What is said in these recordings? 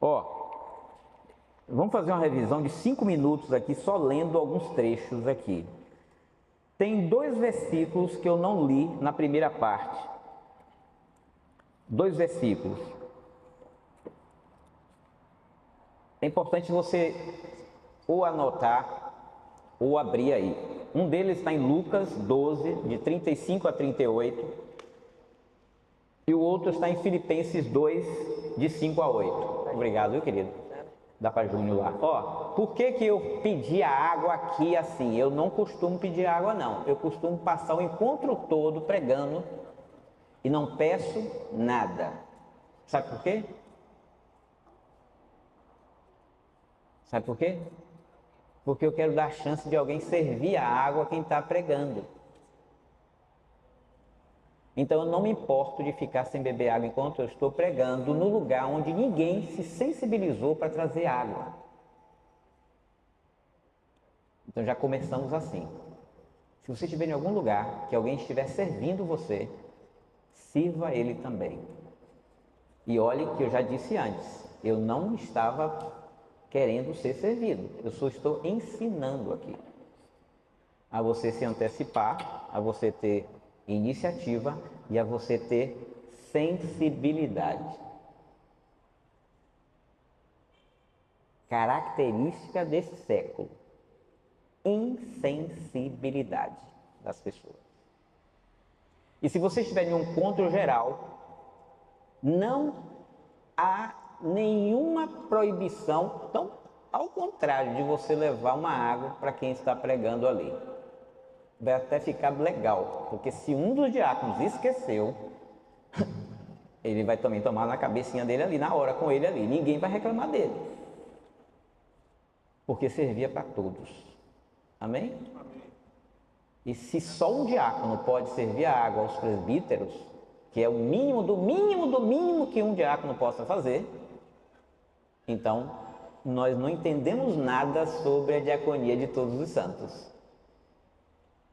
Ó, vamos fazer uma revisão de 5 minutos aqui, só lendo alguns trechos aqui. Tem 2 versículos que eu não li na primeira parte. 2 versículos. É importante você ou anotar ou abrir aí. Um deles está em Lucas 12, de 35 a 38. E o outro está em Filipenses 2, de 5 a 8. Obrigado, viu, querido? Dá para Júnior lá. Ó, por que eu pedi a água aqui assim? Eu não costumo pedir água, não. Eu costumo passar o encontro todo pregando e não peço nada. Sabe por quê? Sabe por quê? Porque eu quero dar chance de alguém servir a água a quem está pregando. Então eu não me importo de ficar sem beber água enquanto eu estou pregando no lugar onde ninguém se sensibilizou para trazer água. Então já começamos assim. Se você estiver em algum lugar que alguém estiver servindo você, sirva ele também. E olhe que eu já disse antes, eu não estava querendo ser servido, eu só estou ensinando aqui a você se antecipar, a você ter iniciativa e a você ter sensibilidade. Característica desse século: insensibilidade das pessoas. E se você estiver em um encontro geral, não há nenhuma proibição, então, ao contrário de você levar uma água para quem está pregando ali. Vai até ficar legal, porque se um dos diáconos esqueceu, ele vai também tomar na cabecinha dele ali, na hora com ele ali. Ninguém vai reclamar dele, porque servia para todos. Amém? Amém. E se só um diácono pode servir a água aos presbíteros, que é o mínimo do mínimo do mínimo que um diácono possa fazer, então nós não entendemos nada sobre a diaconia de todos os santos.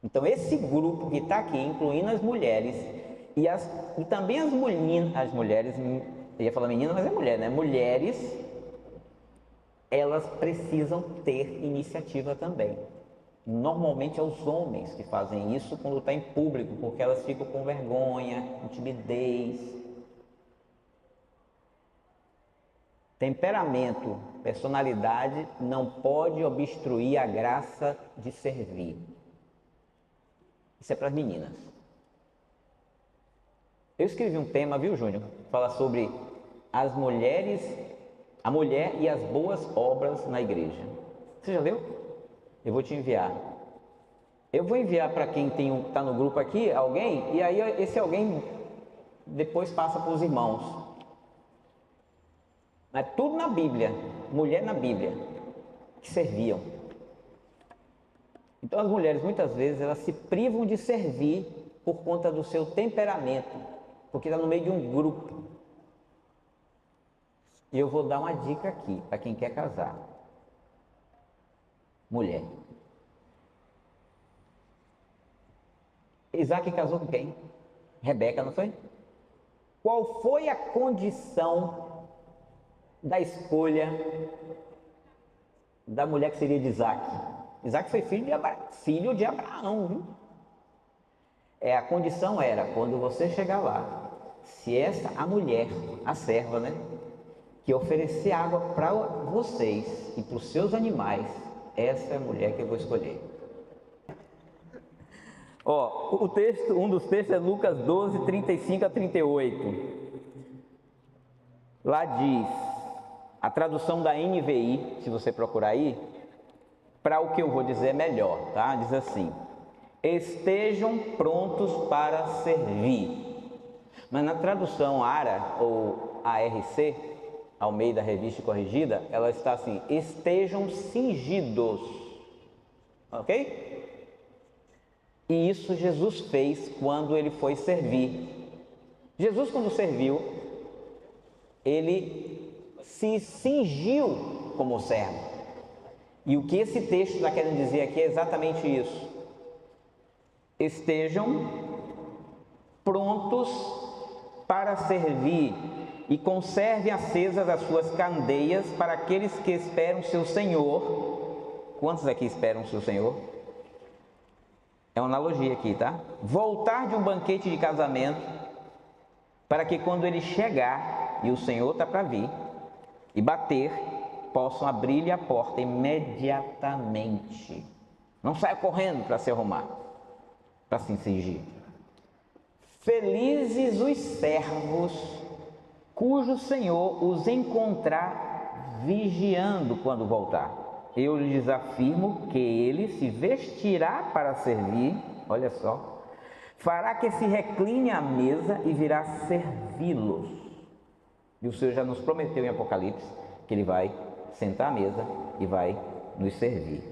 Então esse grupo que está aqui, incluindo as mulheres e também as mulheres, eu ia falar menina, mas é mulher, né? Mulheres, elas precisam ter iniciativa também. Normalmente é os homens que fazem isso quando está em público, porque elas ficam com vergonha, com timidez. Temperamento, personalidade não pode obstruir a graça de servir. Isso é para as meninas. Eu escrevi um tema, viu, Júnior? Fala sobre as mulheres, a mulher e as boas obras na igreja. Você já leu? Eu vou te enviar. Eu vou enviar para quem está no grupo aqui, alguém, e aí esse alguém depois passa para os irmãos. Mas tudo na Bíblia, mulher na Bíblia, que serviam. Então as mulheres muitas vezes elas se privam de servir por conta do seu temperamento, porque está no meio de um grupo. E eu vou dar uma dica aqui para quem quer casar. Mulher. Isaac casou com quem? Rebeca, não foi? Qual foi a condição da escolha da mulher que seria de Isaac? Isaac foi filho de Abraão, viu? A condição era, quando você chegar lá, se a mulher, a serva, né, que oferecer água para vocês e para os seus animais, essa é a mulher que eu vou escolher. Ó, um dos textos é Lucas 12, 35 a 38. Lá diz, a tradução da NVI, se você procurar aí, para o que eu vou dizer melhor, tá? Diz assim: estejam prontos para servir. Mas na tradução ARA ou ARC, Almeida Revista Corrigida, ela está assim: estejam cingidos. Ok? E isso Jesus fez quando ele foi servir. Jesus, quando serviu, ele se cingiu como servo. E o que esse texto está querendo dizer aqui é exatamente isso. Estejam prontos para servir e conserve acesas as suas candeias para aqueles que esperam seu Senhor. Quantos aqui esperam seu Senhor? É uma analogia aqui, tá? Voltar de um banquete de casamento, para que quando ele chegar, e o Senhor está para vir, e bater, possam abrir-lhe a porta imediatamente. Não saia correndo para se arrumar, para se cingir. Felizes os servos, cujo Senhor os encontrar vigiando quando voltar. Eu lhes afirmo que ele se vestirá para servir, olha só, fará que se recline à mesa e virá servi-los. E o Senhor já nos prometeu em Apocalipse que ele vai sentar à mesa e vai nos servir.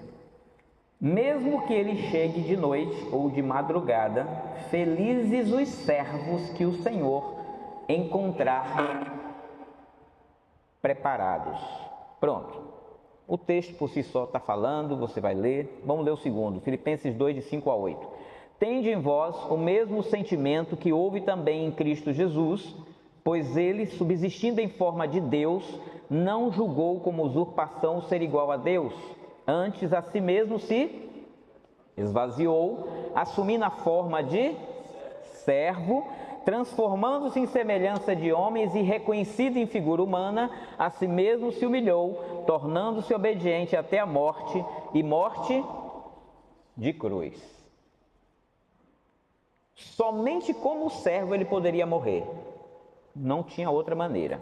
Mesmo que ele chegue de noite ou de madrugada, felizes os servos que o Senhor encontrar preparados. Pronto. O texto por si só está falando, você vai ler. Vamos ler o segundo, Filipenses 2, de 5 a 8. Tende em vós o mesmo sentimento que houve também em Cristo Jesus, pois ele, subsistindo em forma de Deus, não julgou como usurpação ser igual a Deus. Antes a si mesmo se esvaziou, assumindo a forma de servo, transformando-se em semelhança de homens e reconhecido em figura humana, a si mesmo se humilhou, tornando-se obediente até a morte, e morte de cruz. Somente como servo ele poderia morrer, não tinha outra maneira.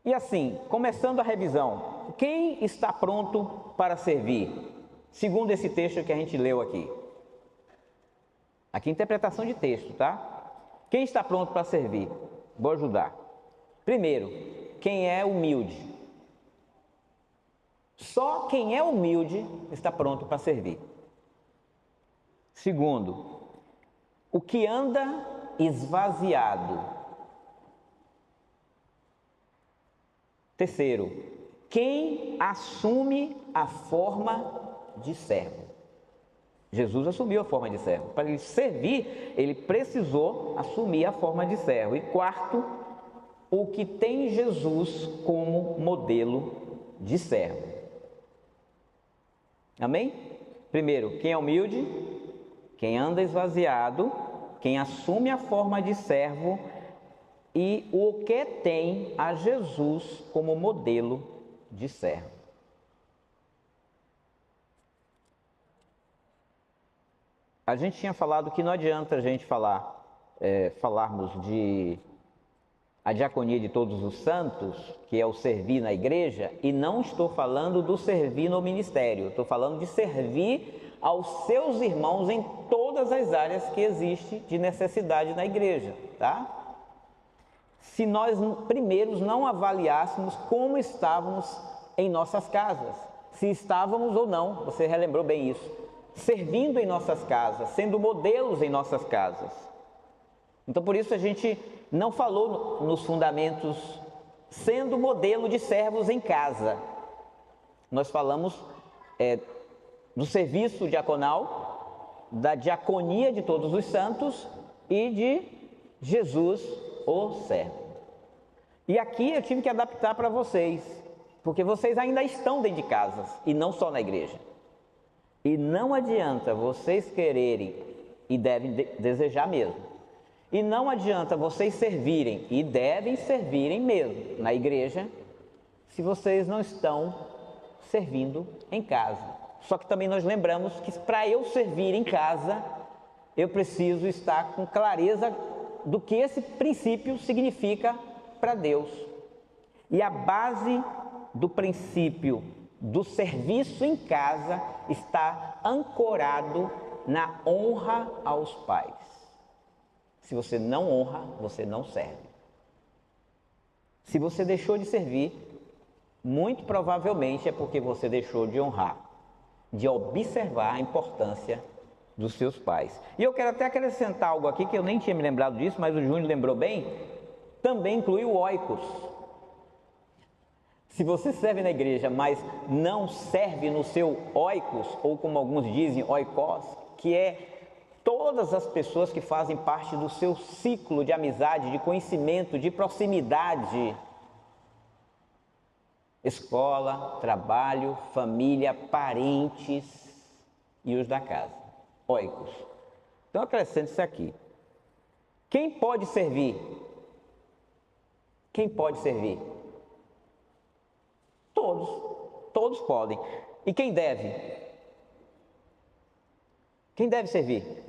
E assim, começando a revisão, quem está pronto para servir? Segundo esse texto que a gente leu aqui. Aqui, interpretação de texto, tá? Quem está pronto para servir? Vou ajudar. Primeiro, quem é humilde. Só quem é humilde está pronto para servir. Segundo, o que anda esvaziado. Terceiro, quem assume a forma de servo. Jesus assumiu a forma de servo. Para ele servir, ele precisou assumir a forma de servo. E quarto, o que tem Jesus como modelo de servo. Amém? Primeiro, quem é humilde, quem anda esvaziado, quem assume a forma de servo e o que tem a Jesus como modelo de servo. A gente tinha falado que não adianta a gente falarmos de a diaconia de todos os santos, que é o servir na igreja, e não estou falando do servir no ministério, estou falando de servir aos seus irmãos em todas as áreas que existe de necessidade na igreja, tá? Se nós primeiros não avaliássemos como estávamos em nossas casas, se estávamos ou não, você relembrou bem isso, servindo em nossas casas, sendo modelos em nossas casas. Então, por isso a gente não falou nos fundamentos sendo modelo de servos em casa. Nós falamos do serviço diaconal, da diaconia de todos os santos e de Jesus, o servo. E aqui eu tive que adaptar para vocês, porque vocês ainda estão dentro de casas e não só na igreja. E não adianta vocês quererem, e devem desejar mesmo, e não adianta vocês servirem, e devem servirem mesmo, na igreja, se vocês não estão servindo em casa. Só que também nós lembramos que para eu servir em casa, eu preciso estar com clareza do que esse princípio significa para Deus. E a base do princípio do serviço em casa está ancorado na honra aos pais. Se você não honra, você não serve. Se você deixou de servir, muito provavelmente é porque você deixou de honrar, de observar a importância dos seus pais. E eu quero até acrescentar algo aqui que eu nem tinha me lembrado disso, mas o Júnior lembrou bem, também inclui o oikos. Se você serve na igreja, mas não serve no seu oikos, ou como alguns dizem, oikos, que é todas as pessoas que fazem parte do seu ciclo de amizade, de conhecimento, de proximidade. Escola, trabalho, família, parentes e os da casa. Oicos. Então acrescente isso aqui. Quem pode servir? Quem pode servir? Todos. Todos podem. E quem deve? Quem deve servir?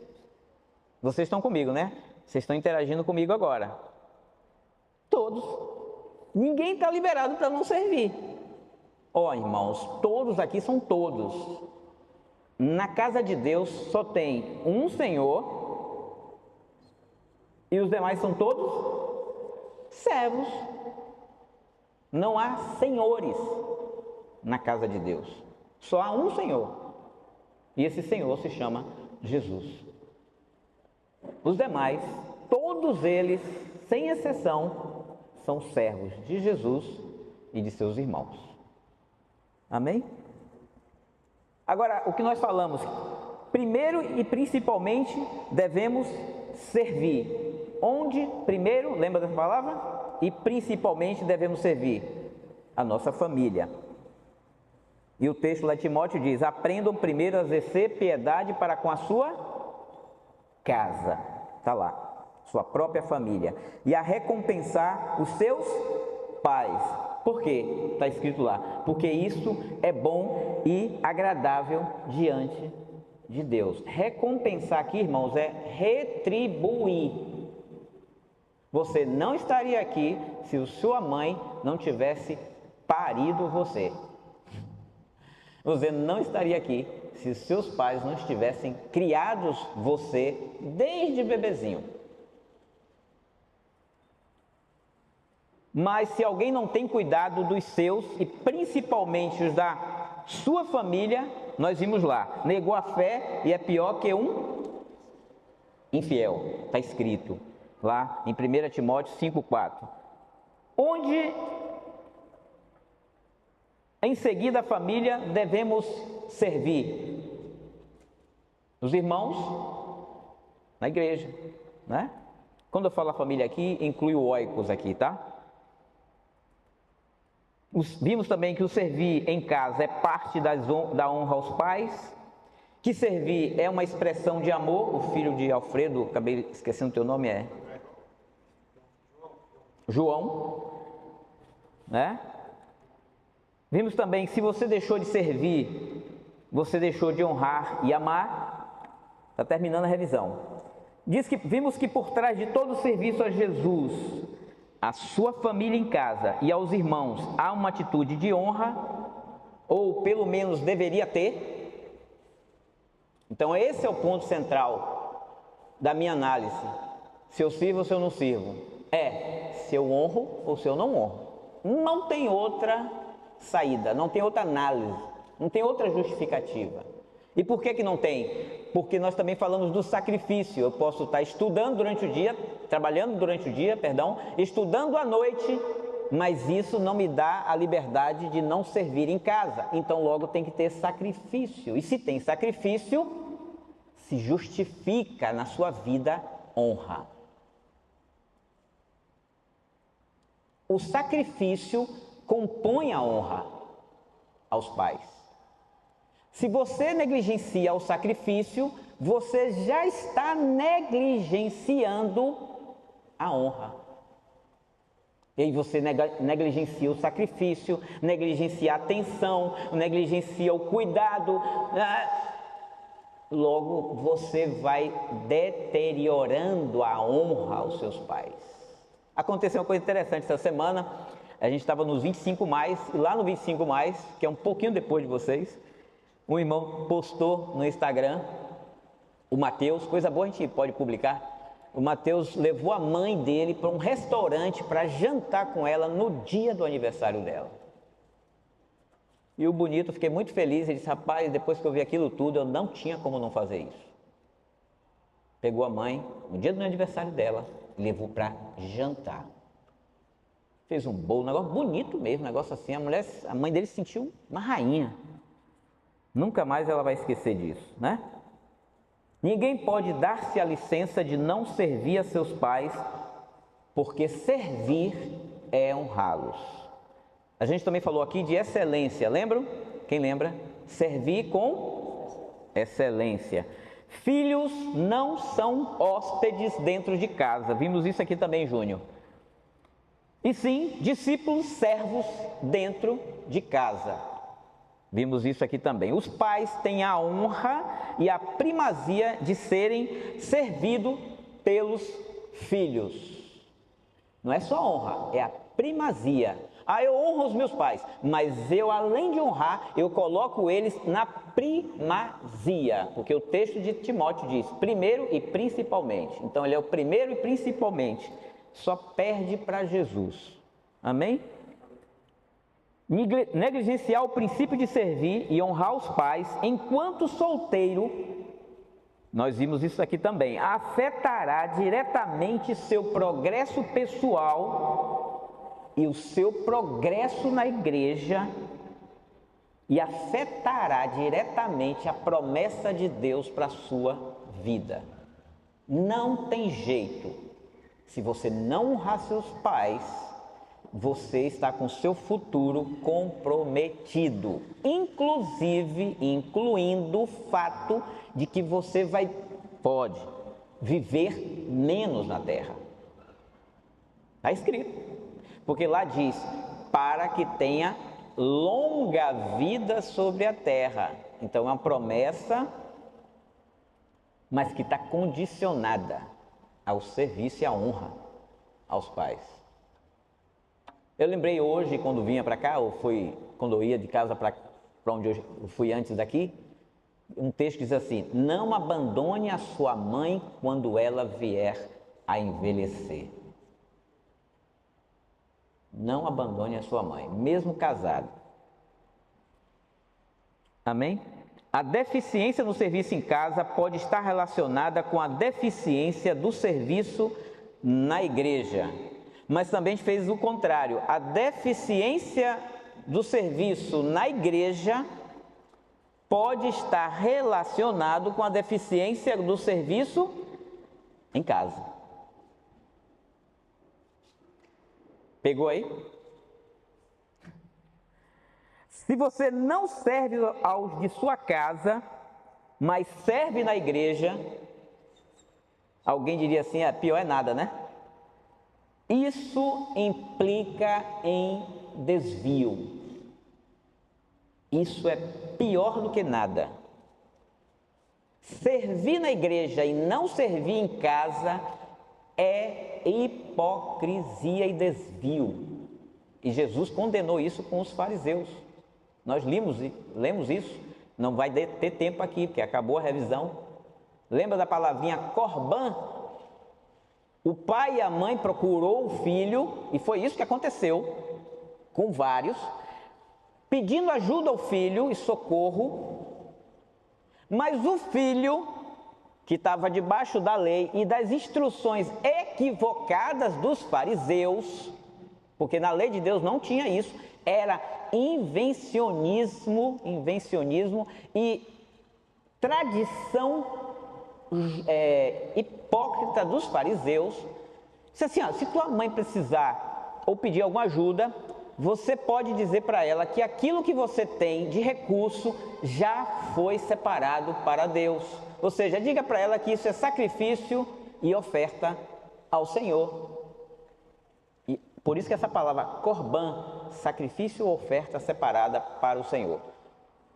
Vocês estão comigo, né? Vocês estão interagindo comigo agora. Todos. Ninguém está liberado para não servir. Ó, irmãos, todos aqui são todos. Na casa de Deus só tem um Senhor e os demais são todos servos. Não há senhores na casa de Deus. Só há um Senhor. E esse Senhor se chama Jesus. Os demais, todos eles, sem exceção, são servos de Jesus e de seus irmãos. Amém? Agora, o que nós falamos? Primeiro e principalmente devemos servir. Onde? Primeiro, lembra dessa palavra? E principalmente devemos servir a nossa família. E o texto lá de Timóteo diz: aprendam primeiro a exercer piedade para com a sua casa. Está lá, sua própria família. E a recompensar os seus pais. Por quê? Está escrito lá. Porque isso é bom e agradável diante de Deus. Recompensar aqui, irmãos, é retribuir. Você não estaria aqui se sua mãe não tivesse parido você. Você não estaria aqui se seus pais não estivessem criados você desde bebezinho. Mas se alguém não tem cuidado dos seus e principalmente os da sua família, nós vimos lá, negou a fé e é pior que um infiel. Está escrito lá em 1 Timóteo 5,4. Onde em seguida a família devemos servir os irmãos na igreja, né? Quando eu falo a família aqui, inclui o oikos aqui, tá? Vimos também que o servir em casa é parte da honra aos pais, que servir é uma expressão de amor. O filho de Alfredo, acabei esquecendo o teu nome, é João, né? Vimos também que se você deixou de servir, você deixou de honrar e amar. Está terminando a revisão. Vimos que por trás de todo o serviço a Jesus, a sua família em casa e aos irmãos, há uma atitude de honra, ou pelo menos deveria ter. Então esse é o ponto central da minha análise. Se eu sirvo ou se eu não sirvo. Se eu honro ou se eu não honro. Não tem outra saída, não tem outra análise, não tem outra justificativa. E por que não tem? Porque nós também falamos do sacrifício. Eu posso estar estudando durante o dia, trabalhando durante o dia, estudando à noite, mas isso não me dá a liberdade de não servir em casa. Então logo tem que ter sacrifício. E se tem sacrifício, se justifica na sua vida honra. O sacrifício compõe a honra aos pais. Se você negligencia o sacrifício, você já está negligenciando a honra. E aí você negligencia o sacrifício, negligencia a atenção, negligencia o cuidado. Logo você vai deteriorando a honra aos seus pais. Aconteceu uma coisa interessante essa semana. A gente estava nos 25 mais, e lá no 25 mais, que é um pouquinho depois de vocês, um irmão postou no Instagram, o Mateus, coisa boa a gente pode publicar. O Mateus levou a mãe dele para um restaurante para jantar com ela no dia do aniversário dela. E o bonito, fiquei muito feliz, ele disse: rapaz, depois que eu vi aquilo tudo, eu não tinha como não fazer isso. Pegou a mãe, no dia do aniversário dela, e levou para jantar. Fez um bolo, um negócio bonito mesmo, um negócio assim. A mãe dele se sentiu uma rainha. Nunca mais ela vai esquecer disso, né? Ninguém pode dar-se a licença de não servir a seus pais, porque servir é honrá-los. A gente também falou aqui de excelência, lembram? Quem lembra? Servir com excelência. Filhos não são hóspedes dentro de casa. Vimos isso aqui também, Júnior. E sim, discípulos servos dentro de casa. Vimos isso aqui também. Os pais têm a honra e a primazia de serem servidos pelos filhos. Não é só honra, é a primazia. Eu honro os meus pais, mas eu, além de honrar, eu coloco eles na primazia, porque o texto de Timóteo diz primeiro e principalmente. Então ele é o primeiro e principalmente, só perde para Jesus. Amém? Negligenciar o princípio de servir e honrar os pais enquanto solteiro, nós vimos isso aqui também, afetará diretamente seu progresso pessoal e o seu progresso na igreja, e afetará diretamente a promessa de Deus para a sua vida. Não tem jeito. Se você não honrar seus pais, você está com seu futuro comprometido, incluindo o fato de que você pode viver menos na terra. Está escrito. Porque lá diz, para que tenha longa vida sobre a terra. Então é uma promessa, mas que está condicionada ao serviço e à honra aos pais. Eu lembrei hoje, quando vinha para cá, quando eu ia de casa para onde eu fui antes daqui, um texto que diz assim: não abandone a sua mãe quando ela vier a envelhecer. Não abandone a sua mãe, mesmo casado. Amém? A deficiência no serviço em casa pode estar relacionada com a deficiência do serviço na igreja. Mas também fez o contrário. A deficiência do serviço na igreja pode estar relacionado com a deficiência do serviço em casa. Pegou aí? Se você não serve aos de sua casa, mas serve na igreja, alguém diria assim, pior é nada, né? Isso implica em desvio. Isso é pior do que nada. Servir na igreja e não servir em casa é hipocrisia e desvio. E Jesus condenou isso com os fariseus. Nós lemos isso, não vai ter tempo aqui, porque acabou a revisão. Lembra da palavrinha corban? O pai e a mãe procurou o filho, e foi isso que aconteceu com vários, pedindo ajuda ao filho e socorro, mas o filho, que estava debaixo da lei e das instruções equivocadas dos fariseus, porque na lei de Deus não tinha isso, era invencionismo e tradição hipócrita dos fariseus. Disse assim, se tua mãe precisar ou pedir alguma ajuda, você pode dizer para ela que aquilo que você tem de recurso já foi separado para Deus. Ou seja, diga para ela que isso é sacrifício e oferta ao Senhor. E por isso que essa palavra corban, sacrifício ou oferta separada para o Senhor.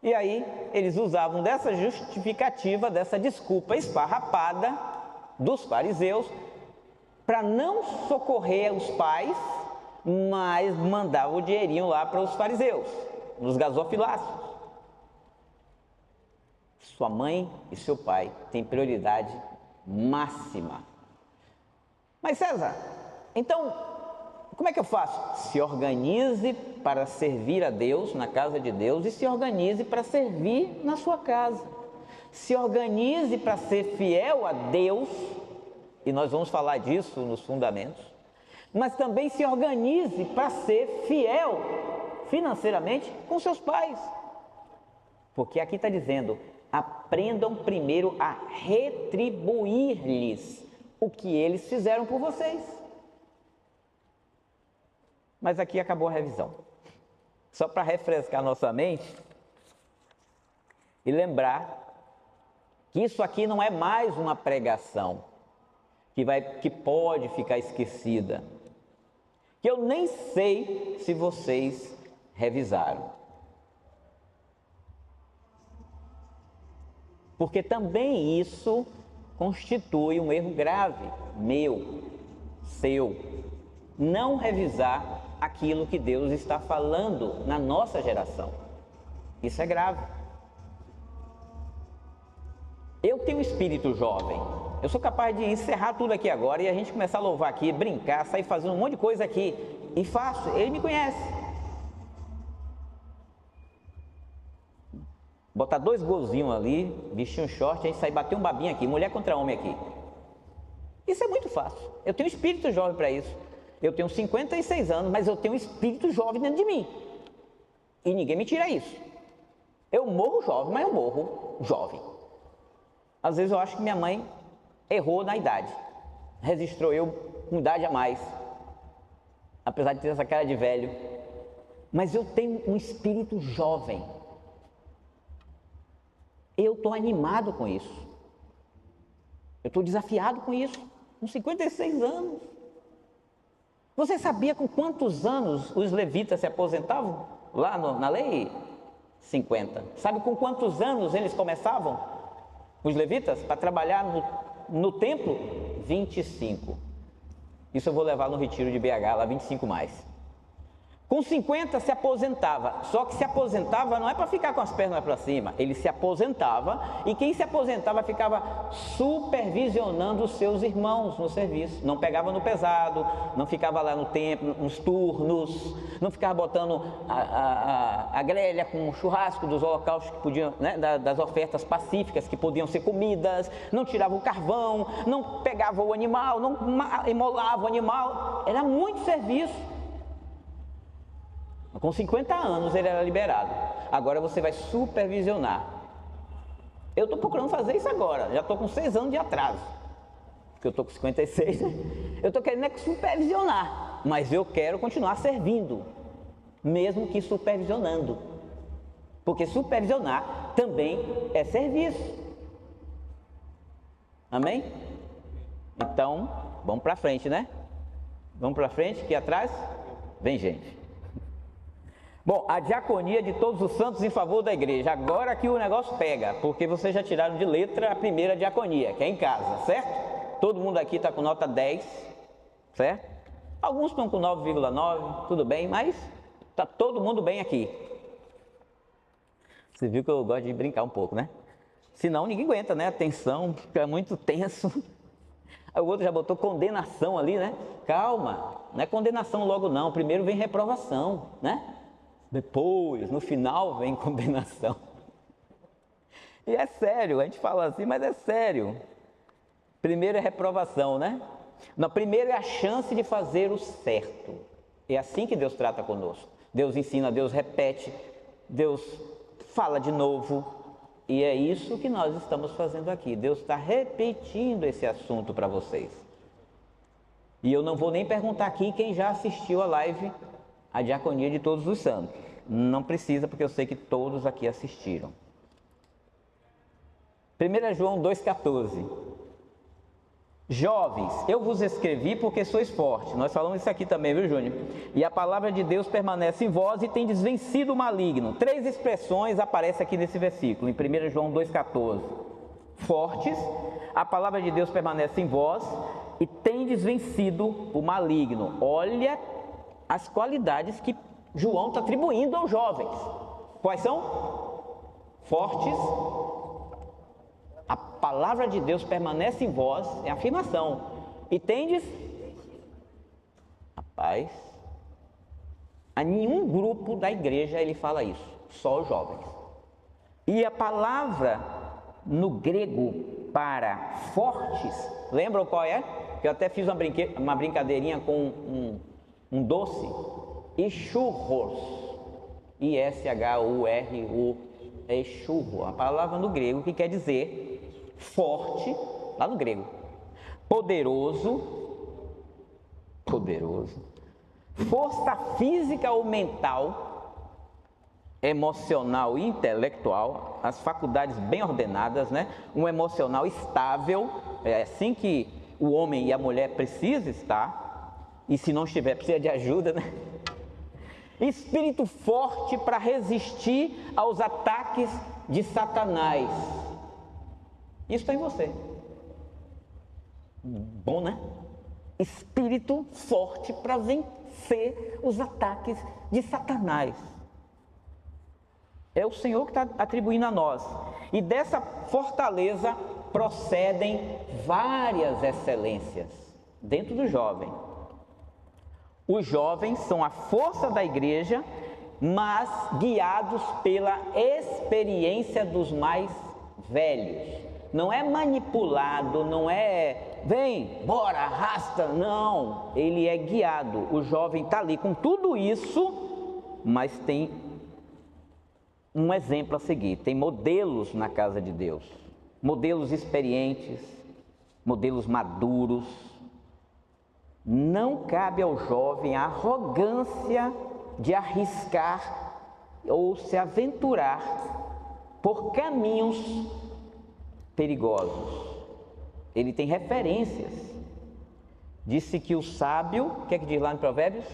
E aí eles usavam dessa justificativa, dessa desculpa esfarrapada dos fariseus para não socorrer os pais, mas mandavam o dinheirinho lá para os fariseus, nos gasofilácios. Sua mãe e seu pai têm prioridade máxima. Mas César, então, como é que eu faço? Se organize para servir a Deus na casa de Deus e se organize para servir na sua casa. Se organize para ser fiel a Deus, e nós vamos falar disso nos fundamentos, mas também se organize para ser fiel financeiramente com seus pais. Porque aqui está dizendo, aprendam primeiro a retribuir-lhes o que eles fizeram por vocês. Mas aqui acabou a revisão. Só para refrescar nossa mente e lembrar que isso aqui não é mais uma pregação que pode ficar esquecida, que eu nem sei se vocês revisaram. Porque também isso constitui um erro grave, meu, seu, não revisar aquilo que Deus está falando na nossa geração. Isso é grave. Eu tenho um espírito jovem. Eu sou capaz de encerrar tudo aqui agora e a gente começar a louvar aqui, brincar, sair fazendo um monte de coisa aqui. E faço, ele me conhece. Botar 2 golzinhos ali, vestir um short, a gente sair bater um babinho aqui, mulher contra homem aqui. Isso é muito fácil. Eu tenho um espírito jovem para isso. Eu tenho 56 anos, mas eu tenho um espírito jovem dentro de mim. E ninguém me tira isso. Eu morro jovem, mas eu morro jovem. Às vezes eu acho que minha mãe errou na idade. Registrou eu com idade a mais. Apesar de ter essa cara de velho. Mas eu tenho um espírito jovem. Eu estou animado com isso. Eu estou desafiado com isso. Com 56 anos. Você sabia com quantos anos os levitas se aposentavam? Lá na lei? 50. Sabe com quantos anos eles começavam? Os levitas? Para trabalhar no templo? 25. Isso eu vou levar no retiro de BH, lá 25 mais. Com 50 se aposentava, só que se aposentava não é para ficar com as pernas para cima, ele se aposentava e quem se aposentava ficava supervisionando os seus irmãos no serviço, não pegava no pesado, não ficava lá no templo, nos turnos, não ficava botando a grelha com o churrasco dos holocaustos que podiam, né, das ofertas pacíficas que podiam ser comidas, não tirava o carvão, não pegava o animal, não imolava o animal, era muito serviço. Com 50 anos ele era liberado. Agora você vai supervisionar. Eu estou procurando fazer isso agora. Já estou com 6 anos de atraso. Porque eu estou com 56. Eu estou querendo supervisionar. Mas eu quero continuar servindo. Mesmo que supervisionando. Porque supervisionar também é serviço. Amém? Então, vamos para frente, né? Vamos para frente, que atrás vem gente. Bom, a diaconia de todos os santos em favor da igreja. Agora que o negócio pega, porque vocês já tiraram de letra a primeira diaconia, que é em casa, certo? Todo mundo aqui está com nota 10, certo? Alguns estão com 9,9, tudo bem, mas está todo mundo bem aqui. Você viu que eu gosto de brincar um pouco, né? Senão ninguém aguenta, né? A tensão fica muito tenso. Aí o outro já botou condenação ali, né? Calma, não é condenação logo não, primeiro vem reprovação, né? Depois, no final, vem condenação. E é sério, a gente fala assim, mas é sério. Primeiro é reprovação, né? Não, primeiro é a chance de fazer o certo. É assim que Deus trata conosco. Deus ensina, Deus repete, Deus fala de novo. E é isso que nós estamos fazendo aqui. Deus está repetindo esse assunto para vocês. E eu não vou nem perguntar aqui quem já assistiu a live a diaconia de todos os santos. Não precisa, porque eu sei que todos aqui assistiram. 1 João 2,14. Jovens, eu vos escrevi porque sois fortes. Nós falamos isso aqui também, viu, Júnior? E a palavra de Deus permanece em vós e tendes vencido o maligno. 3 expressões aparecem aqui nesse versículo, em 1 João 2,14. Fortes, a palavra de Deus permanece em vós e tendes vencido o maligno. Olha as qualidades que João está atribuindo aos jovens. Quais são? Fortes. A palavra de Deus permanece em vós, é afirmação. E tendes a paz. A nenhum grupo da igreja ele fala isso, só os jovens. E a palavra no grego para fortes, lembram qual é? Eu até fiz uma brincadeirinha com um doce, Ishurros, I-S-H-U-R-U-S, é exurro, a palavra no grego que quer dizer forte, lá no grego, poderoso, força física ou mental, emocional e intelectual, as faculdades bem ordenadas, né? Um emocional estável, é assim que o homem e a mulher precisam estar, e se não estiver, precisa de ajuda, né? Espírito forte para resistir aos ataques de Satanás. Isso está em você. Bom, né? Espírito forte para vencer os ataques de Satanás. É o Senhor que está atribuindo a nós. E dessa fortaleza procedem várias excelências dentro do jovem. Os jovens são a força da igreja, mas guiados pela experiência dos mais velhos. Não é manipulado, não é vem, bora, arrasta, não. Ele é guiado. O jovem está ali com tudo isso, mas tem um exemplo a seguir. Tem modelos na casa de Deus, modelos experientes, modelos maduros. Não cabe ao jovem a arrogância de arriscar ou se aventurar por caminhos perigosos. Ele tem referências. Disse que o sábio, o que é que diz lá em Provérbios?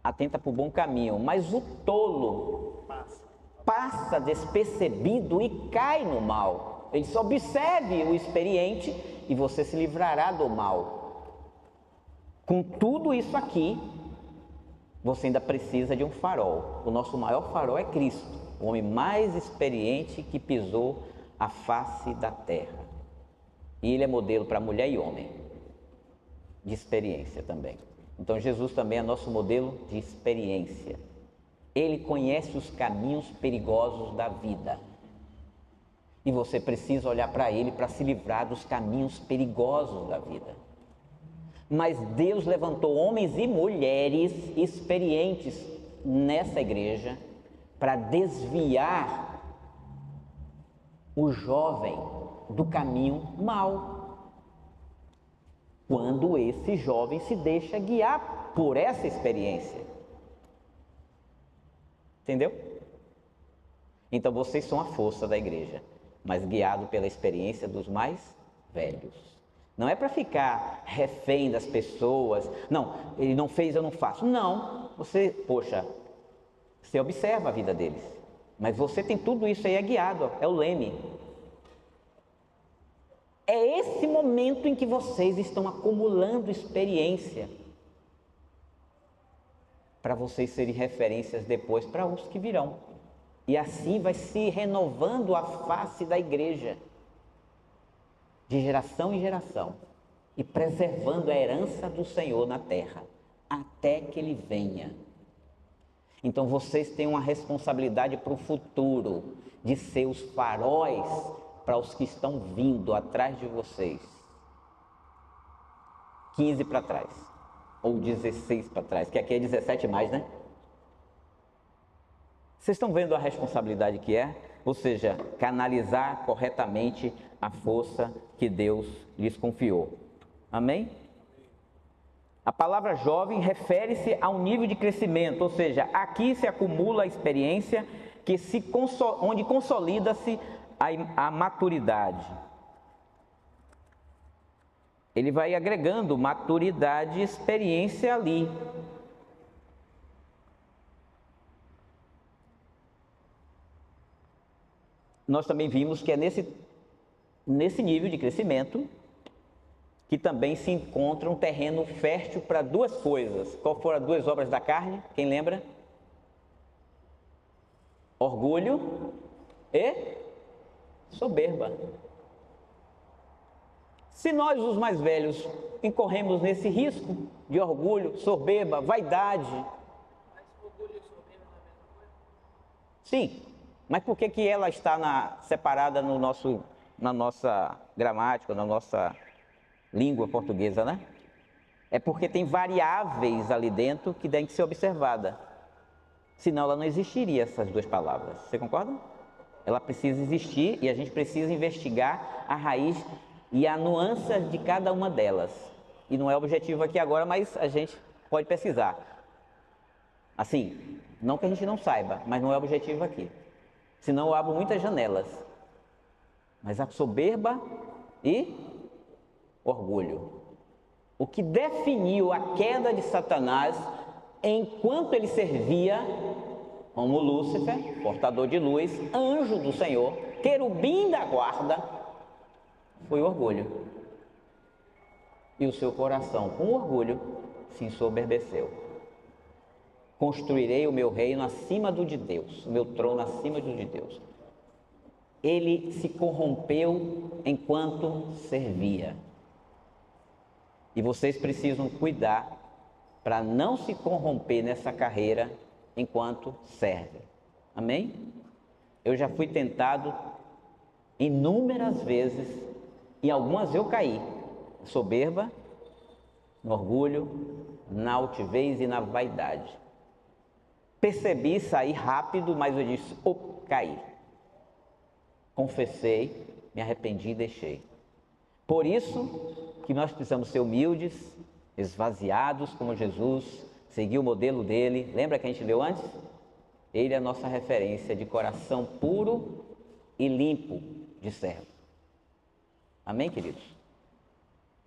Atenta para o bom caminho, mas o tolo passa despercebido e cai no mal. Ele só observe o experiente e você se livrará do mal. Com tudo isso aqui, você ainda precisa de um farol. O nosso maior farol é Cristo, o homem mais experiente que pisou a face da terra. E ele é modelo para mulher e homem, de experiência também. Então Jesus também é nosso modelo de experiência. Ele conhece os caminhos perigosos da vida. E você precisa olhar para ele para se livrar dos caminhos perigosos da vida. Mas Deus levantou homens e mulheres experientes nessa igreja para desviar o jovem do caminho mau. Quando esse jovem se deixa guiar por essa experiência. Entendeu? Então vocês são a força da igreja, mas guiado pela experiência dos mais velhos. Não é para ficar refém das pessoas. Não, ele não fez, eu não faço. Não, você observa a vida deles. Mas você tem tudo isso aí, é guiado, é o leme. É esse momento em que vocês estão acumulando experiência para vocês serem referências depois para os que virão. E assim vai se renovando a face da igreja, de geração em geração, e preservando a herança do Senhor na terra, até que Ele venha. Então vocês têm uma responsabilidade para o futuro, de ser os faróis para os que estão vindo atrás de vocês. 15 para trás, ou 16 para trás, que aqui é 17 mais, né? Vocês estão vendo a responsabilidade que é? Ou seja, canalizar corretamente a força que Deus lhes confiou. Amém? A palavra jovem refere-se a um nível de crescimento, ou seja, aqui se acumula a experiência onde consolida-se a maturidade. Ele vai agregando maturidade e experiência ali. Nós também vimos que é nesse nível de crescimento que também se encontra um terreno fértil para duas coisas. Qual foram as duas obras da carne? Quem lembra? Orgulho e soberba. Se nós, os mais velhos, incorremos nesse risco de orgulho, soberba, vaidade. Mas orgulho e soberba não é a mesma coisa? Sim, mas por que ela está separada na nossa gramática, na nossa língua portuguesa, né? É porque tem variáveis ali dentro que tem que ser observada. Senão ela não existiria, essas duas palavras. Você concorda? Ela precisa existir e a gente precisa investigar a raiz e a nuance de cada uma delas. E não é objetivo aqui agora, mas a gente pode pesquisar. Assim, não que a gente não saiba, mas não é objetivo aqui. Senão eu abro muitas janelas. Mas a soberba e orgulho. O que definiu a queda de Satanás enquanto ele servia como Lúcifer, portador de luz, anjo do Senhor, querubim da guarda, foi o orgulho. E o seu coração, com orgulho, se ensoberbeceu. Construirei o meu reino acima do de Deus, o meu trono acima do de Deus. Ele se corrompeu enquanto servia. E vocês precisam cuidar para não se corromper nessa carreira enquanto serve. Amém? Eu já fui tentado inúmeras vezes e algumas eu caí. Soberba, no orgulho, na altivez e na vaidade. Percebi sair rápido, mas eu disse, caí. Confessei, me arrependi e deixei. Por isso que nós precisamos ser humildes, esvaziados como Jesus, seguir o modelo dele. Lembra que a gente leu antes? Ele é a nossa referência de coração puro e limpo de servo. Amém, queridos?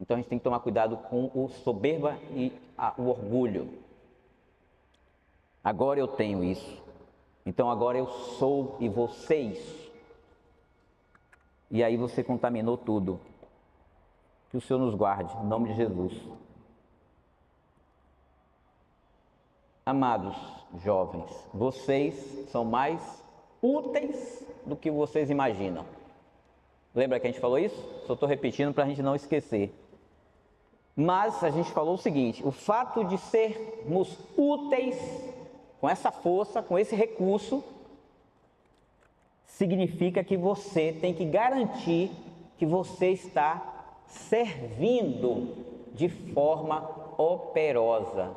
Então a gente tem que tomar cuidado com o soberba e o orgulho. Agora eu tenho isso. Então agora eu sou e você isso. E aí você contaminou tudo. Que o Senhor nos guarde, em nome de Jesus. Amados jovens, vocês são mais úteis do que vocês imaginam. Lembra que a gente falou isso? Só estou repetindo para a gente não esquecer. Mas a gente falou o seguinte, o fato de sermos úteis com essa força, com esse recurso, significa que você tem que garantir que você está servindo de forma operosa.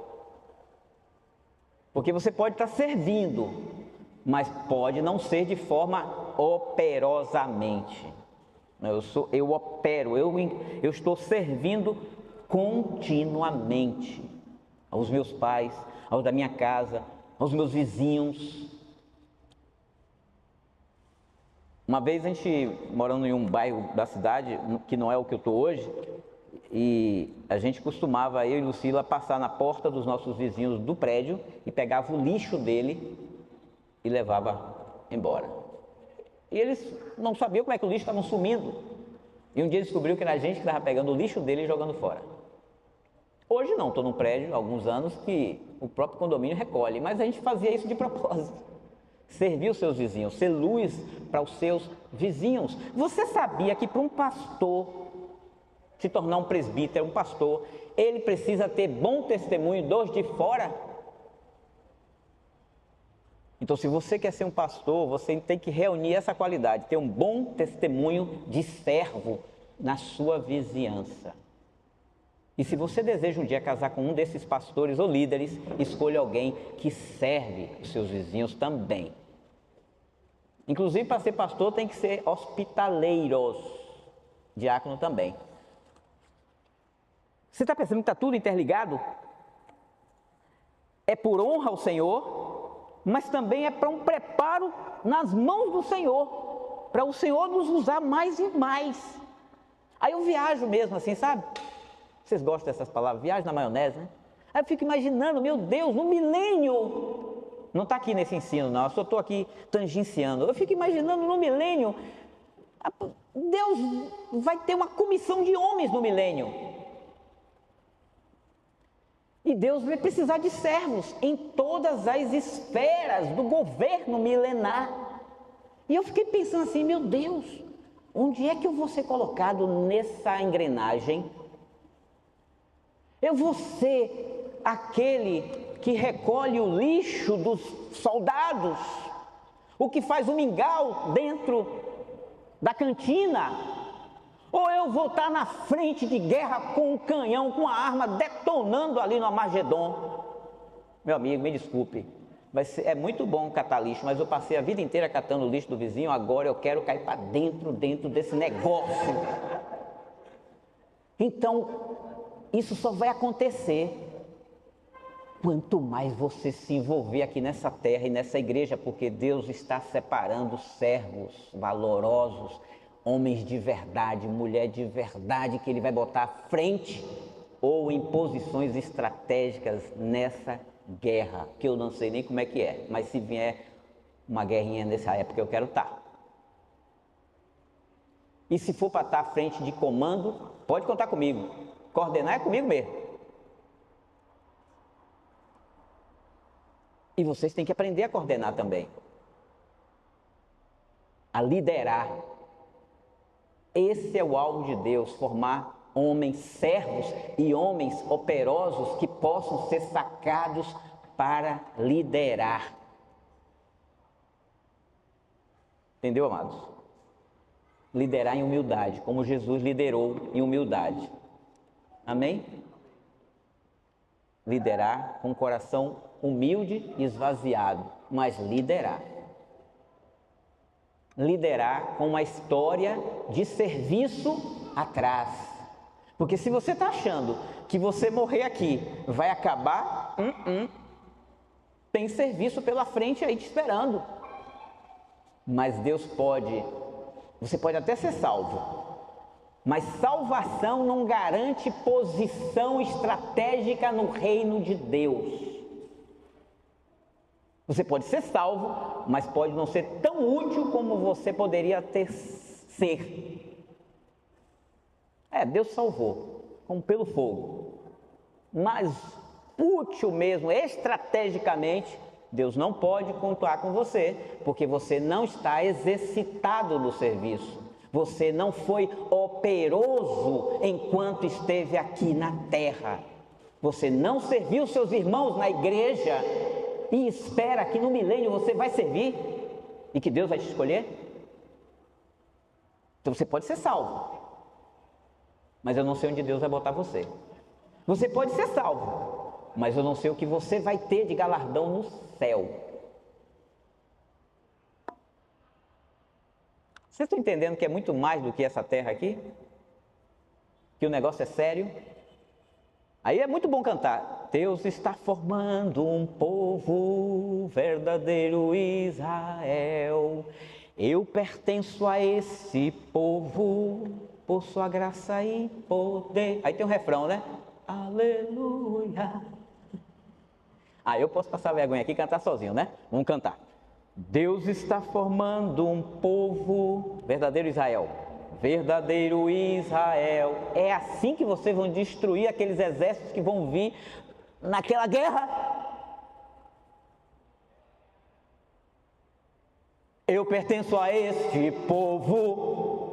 Porque você pode estar servindo, mas pode não ser de forma operosamente. Eu opero, eu estou servindo continuamente aos meus pais, aos da minha casa, aos meus vizinhos. Uma vez a gente, morando em um bairro da cidade, que não é o que eu estou hoje, e a gente costumava, eu e Lucila, passar na porta dos nossos vizinhos do prédio e pegava o lixo dele e levava embora. E eles não sabiam como é que o lixo estava sumindo. E um dia descobriu que era a gente que estava pegando o lixo dele e jogando fora. Hoje não, estou num prédio há alguns anos que o próprio condomínio recolhe, mas a gente fazia isso de propósito. Servir os seus vizinhos, ser luz para os seus vizinhos. Você sabia que para um pastor se tornar um presbítero, um pastor, ele precisa ter bom testemunho dos de fora? Então, se você quer ser um pastor, você tem que reunir essa qualidade, ter um bom testemunho de servo na sua vizinhança. E se você deseja um dia casar com um desses pastores ou líderes, escolha alguém que serve os seus vizinhos também. Inclusive, para ser pastor, tem que ser hospitaleiros. Diácono também. Você está pensando que está tudo interligado? É por honra ao Senhor, mas também é para um preparo nas mãos do Senhor, para o Senhor nos usar mais e mais. Aí eu viajo mesmo assim, sabe? Vocês gostam dessas palavras? Viagem na maionese, né? Aí eu fico imaginando, meu Deus, no milênio, não está aqui nesse ensino não, eu só estou aqui tangenciando, eu fico imaginando no milênio, Deus vai ter uma comissão de homens no milênio. E Deus vai precisar de servos em todas as esferas do governo milenar. E eu fiquei pensando assim, meu Deus, onde é que eu vou ser colocado nessa engrenagem? Eu vou ser aquele que recolhe o lixo dos soldados, o que faz o mingau dentro da cantina, ou eu vou estar na frente de guerra com um canhão, com a arma detonando ali no Armagedon? Meu amigo, me desculpe, É muito bom catar lixo, mas eu passei a vida inteira catando o lixo do vizinho, agora eu quero cair para dentro desse negócio. Então, isso só vai acontecer quanto mais você se envolver aqui nessa terra e nessa igreja, porque Deus está separando servos valorosos, homens de verdade, mulher de verdade, que Ele vai botar à frente ou em posições estratégicas nessa guerra, que eu não sei nem como é que é, mas se vier uma guerrinha nessa época eu quero estar. E se for para estar à frente de comando, pode contar comigo. Coordenar é comigo mesmo. E vocês têm que aprender a coordenar também. A liderar. Esse é o alvo de Deus, formar homens servos e homens operosos que possam ser sacados para liderar. Entendeu, amados? Liderar em humildade, como Jesus liderou em humildade. Amém? Liderar com um coração humilde e esvaziado, mas liderar. Liderar com uma história de serviço atrás. Porque se você está achando que você morrer aqui vai acabar, tem serviço pela frente aí te esperando. Mas Deus pode, você pode até ser salvo, mas salvação não garante posição estratégica no reino de Deus. Você pode ser salvo, mas pode não ser tão útil como você poderia ser. Deus salvou, como pelo fogo. Mas útil mesmo, estrategicamente, Deus não pode contar com você, porque você não está exercitado no serviço. Você não foi operoso enquanto esteve aqui na terra. Você não serviu seus irmãos na igreja e espera que no milênio você vai servir e que Deus vai te escolher. Então você pode ser salvo, mas eu não sei onde Deus vai botar você. Você pode ser salvo, mas eu não sei o que você vai ter de galardão no céu. Vocês estão entendendo que é muito mais do que essa terra aqui? Que o negócio é sério? Aí é muito bom cantar. Deus está formando um povo, verdadeiro Israel. Eu pertenço a esse povo, por sua graça e poder. Aí tem um refrão, né? Aleluia. Eu posso passar vergonha aqui e cantar sozinho, né? Vamos cantar. Deus está formando um povo, verdadeiro Israel. Verdadeiro Israel. É assim que vocês vão destruir aqueles exércitos que vão vir naquela guerra. Eu pertenço a este povo,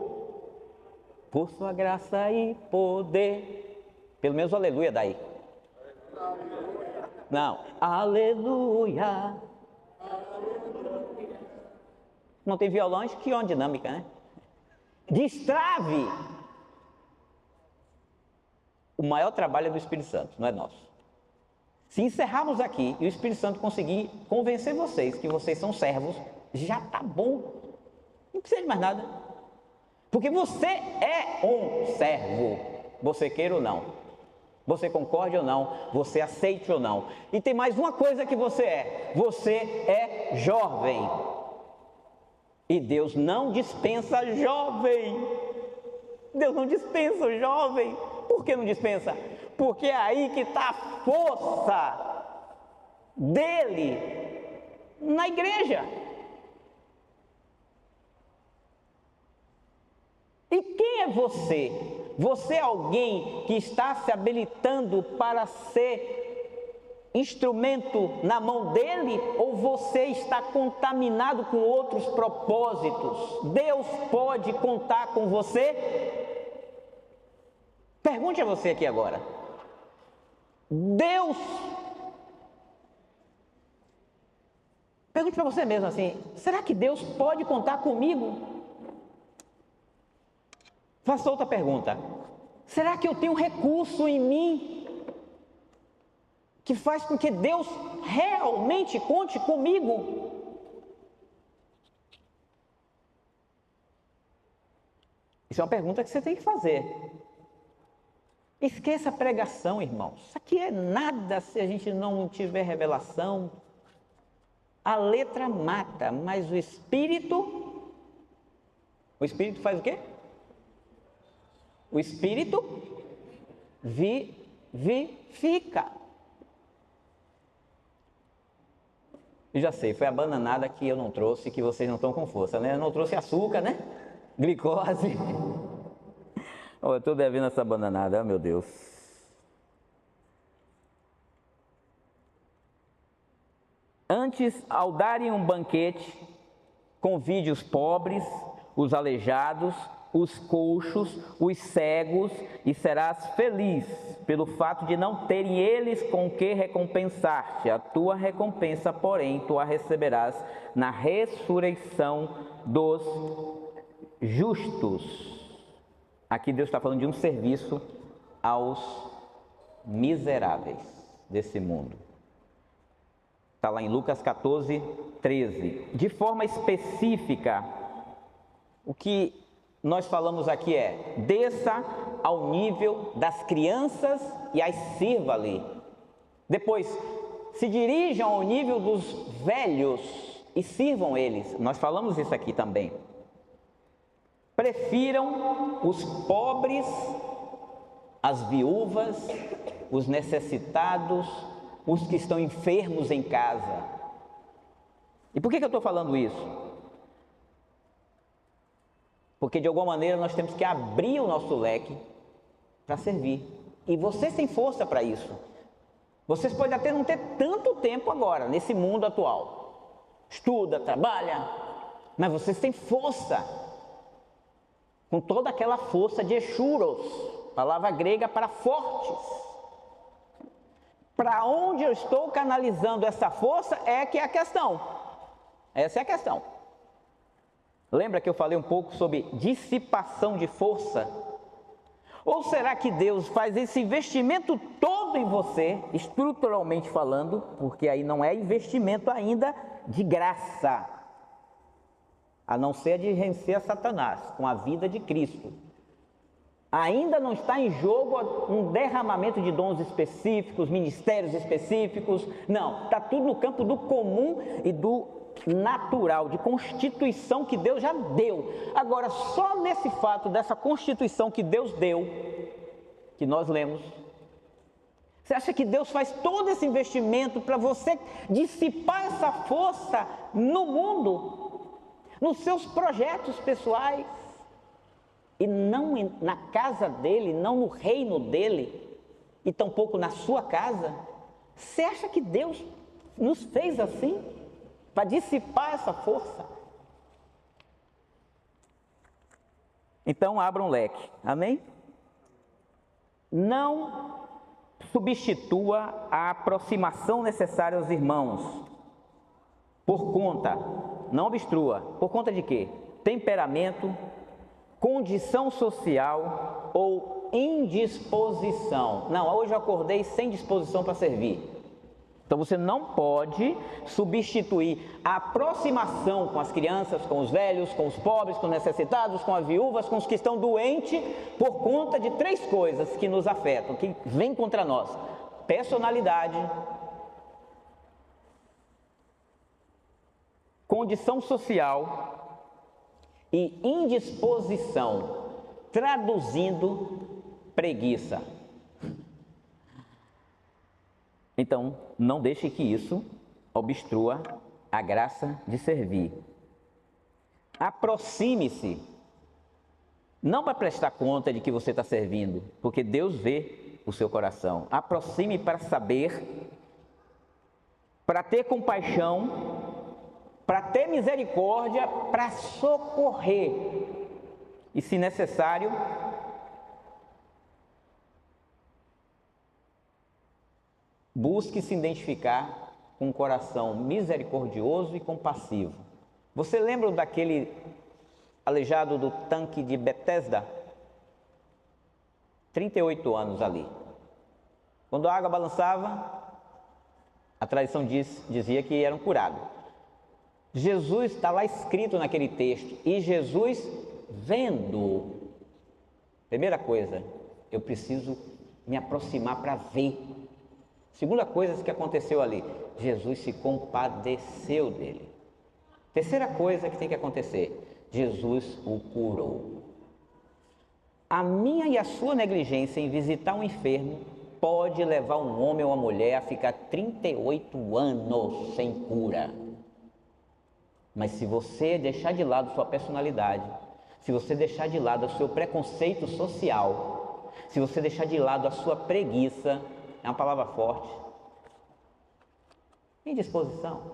por sua graça e poder. Pelo menos aleluia daí. Não, aleluia. Não tem violão, acho que é uma dinâmica, né? Destrave. O maior trabalho é do Espírito Santo, não é nosso. Se encerrarmos aqui e o Espírito Santo conseguir convencer vocês que vocês são servos, já está bom. Não precisa de mais nada. Porque você é um servo, você queira ou não. Você concorde ou não, você aceite ou não. E tem mais uma coisa que você é jovem. E Deus não dispensa jovem. Deus não dispensa o jovem. Por que não dispensa? Porque é aí que está a força dele na igreja. E quem é você? Você é alguém que está se habilitando para ser instrumento na mão dele, ou você está contaminado com outros propósitos? Deus pode contar com você? Pergunte a você aqui agora. Pergunte para você mesmo assim: será que Deus pode contar comigo? Faça outra pergunta: será que eu tenho recurso em mim que faz com que Deus realmente conte comigo? Isso é uma pergunta que você tem que fazer. Esqueça a pregação, irmãos. Isso aqui é nada se a gente não tiver revelação. A letra mata, mas o Espírito faz o quê? O Espírito vivifica. Eu já sei, foi a bananada que eu não trouxe, que vocês não estão com força, né? Eu não trouxe açúcar, né? Glicose. Oh, eu estou devendo essa bananada, oh, meu Deus. Antes, ao darem um banquete, convide os pobres, os aleijados, os coxos, os cegos, e serás feliz pelo fato de não terem eles com que recompensar-te. A tua recompensa, porém, tu a receberás na ressurreição dos justos. Aqui Deus está falando de um serviço aos miseráveis desse mundo. Está lá em Lucas 14, 13. De forma específica, o que nós falamos aqui é: desça ao nível das crianças e as sirva ali. Depois, se dirijam ao nível dos velhos e sirvam eles. Nós falamos isso aqui também. Prefiram os pobres, as viúvas, os necessitados, os que estão enfermos em casa. E por que eu estou falando isso? Porque de alguma maneira nós temos que abrir o nosso leque para servir. E vocês têm força para isso. Vocês podem até não ter tanto tempo agora, nesse mundo atual. Estuda, trabalha, mas vocês têm força. Com toda aquela força de eschuros, palavra grega para fortes. Para onde eu estou canalizando essa força é que é a questão. Essa é a questão. Lembra que eu falei um pouco sobre dissipação de força? Ou será que Deus faz esse investimento todo em você, estruturalmente falando, porque aí não é investimento ainda de graça, a não ser de vencer a Satanás com a vida de Cristo. Ainda não está em jogo um derramamento de dons específicos, ministérios específicos, não, está tudo no campo do comum e do natural, de constituição que Deus já deu. Agora, só nesse fato dessa constituição que Deus deu, que nós lemos, você acha que Deus faz todo esse investimento para você dissipar essa força no mundo? Nos seus projetos pessoais, e não na casa dele, não no reino dele, e tampouco na sua casa? Você acha que Deus nos fez assim, para dissipar essa força? Então abra um leque, amém? Não substitua a aproximação necessária aos irmãos, por conta, não obstrua, por conta de quê? Temperamento, condição social ou indisposição. Não, hoje eu acordei sem disposição para servir. Então você não pode substituir a aproximação com as crianças, com os velhos, com os pobres, com os necessitados, com as viúvas, com os que estão doentes, por conta de 3 coisas que nos afetam, que vêm contra nós: personalidade, condição social e indisposição, traduzindo, preguiça. Então, não deixe que isso obstrua a graça de servir. Aproxime-se, não para prestar conta de que você está servindo, porque Deus vê o seu coração. Aproxime para saber, para ter compaixão, para ter misericórdia, para socorrer. E, se necessário, busque se identificar com um coração misericordioso e compassivo. Você lembra daquele aleijado do tanque de Betesda? 38 anos ali. Quando a água balançava, A tradição dizia que eram curados. Jesus, está lá escrito naquele texto, e Jesus vendo. Primeira coisa, eu preciso me aproximar para ver. Segunda coisa que aconteceu ali, Jesus se compadeceu dele. Terceira coisa que tem que acontecer, Jesus o curou. A minha e a sua negligência em visitar um enfermo pode levar um homem ou uma mulher a ficar 38 anos sem cura. Mas se você deixar de lado sua personalidade, se você deixar de lado o seu preconceito social, se você deixar de lado a sua preguiça, é uma palavra forte, indisposição,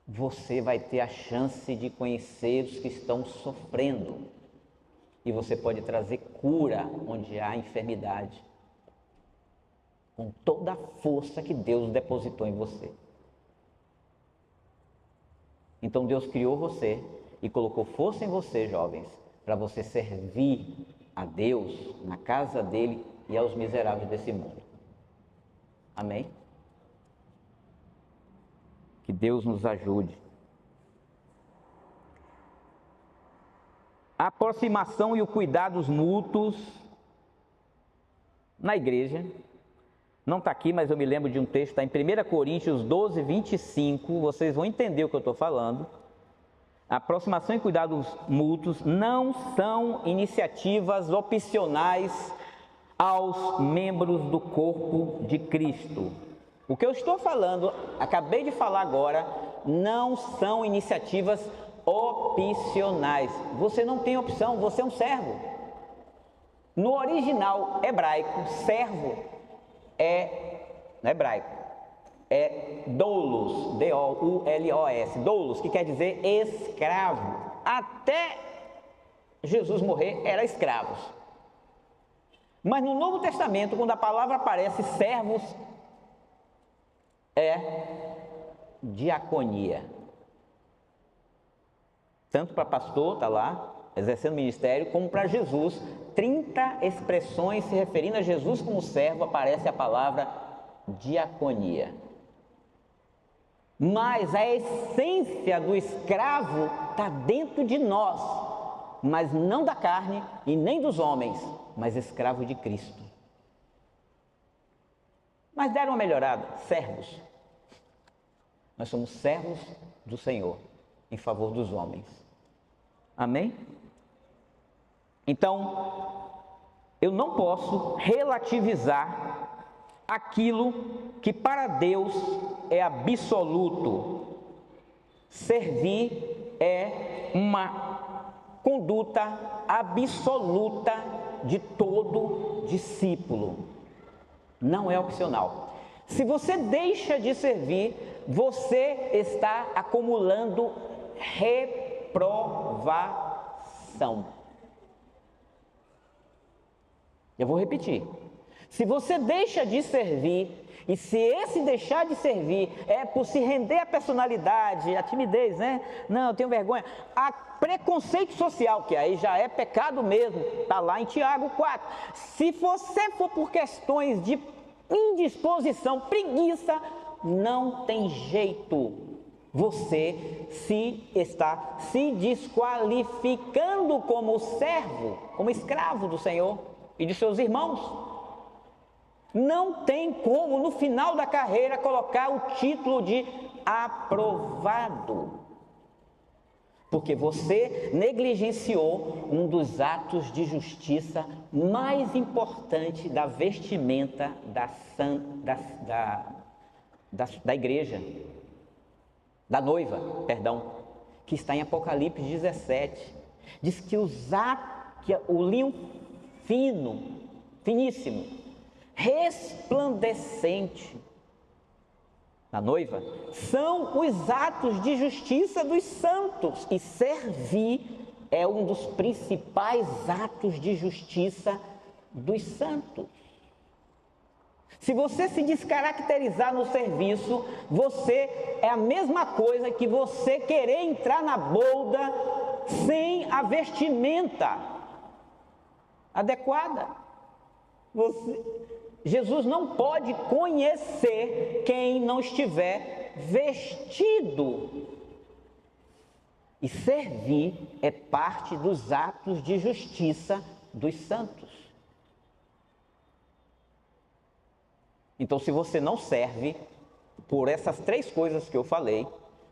você vai ter a chance de conhecer os que estão sofrendo. E você pode trazer cura onde há enfermidade, com toda a força que Deus depositou em você. Então Deus criou você e colocou força em você, jovens, para você servir a Deus na casa dele e aos miseráveis desse mundo. Amém? Que Deus nos ajude. A aproximação e o cuidados mútuos na igreja. Não está aqui, mas eu me lembro de um texto, está em 1 Coríntios 12, 25, vocês vão entender o que eu estou falando. A aproximação e cuidados mútuos não são iniciativas opcionais aos membros do corpo de Cristo. O que eu estou falando, acabei de falar agora, não são iniciativas opcionais. Você não tem opção, você é um servo. No original hebraico, servo no hebraico, é doulos, D-O-U-L-O-S, doulos, que quer dizer escravo. Até Jesus morrer, era escravos. Mas no Novo Testamento, quando a palavra aparece servos, é diaconia. Tanto para pastor, está lá, exercendo ministério, como para Jesus. 30 expressões se referindo a Jesus como servo, aparece a palavra diaconia. Mas a essência do escravo está dentro de nós, mas não da carne e nem dos homens, mas escravo de Cristo. Mas deram uma melhorada, servos. Nós somos servos do Senhor, em favor dos homens. Amém? Então, eu não posso relativizar aquilo que para Deus é absoluto. Servir é uma conduta absoluta de todo discípulo. Não é opcional. Se você deixa de servir, você está acumulando reprovação. Eu vou repetir. Se você deixa de servir, e se esse deixar de servir é por se render à personalidade, à timidez, né? Não, eu tenho vergonha. A preconceito social, que aí já é pecado mesmo, está lá em Tiago 4. Se você for por questões de indisposição, preguiça, não tem jeito. Você está se desqualificando como servo, como escravo do Senhor e de seus irmãos. Não tem como, no final da carreira, colocar o título de aprovado, porque você negligenciou um dos atos de justiça mais importante da vestimenta da igreja, da noiva, perdão, que está em Apocalipse 17. Diz que o linho fino, finíssimo, resplandecente na noiva, são os atos de justiça dos santos, e servir é um dos principais atos de justiça dos santos. Se você se descaracterizar no serviço, você é a mesma coisa que você querer entrar na bolda sem a vestimenta adequada. Jesus não pode conhecer quem não estiver vestido. E servir é parte dos atos de justiça dos santos. Então, se você não serve por essas 3 coisas que eu falei,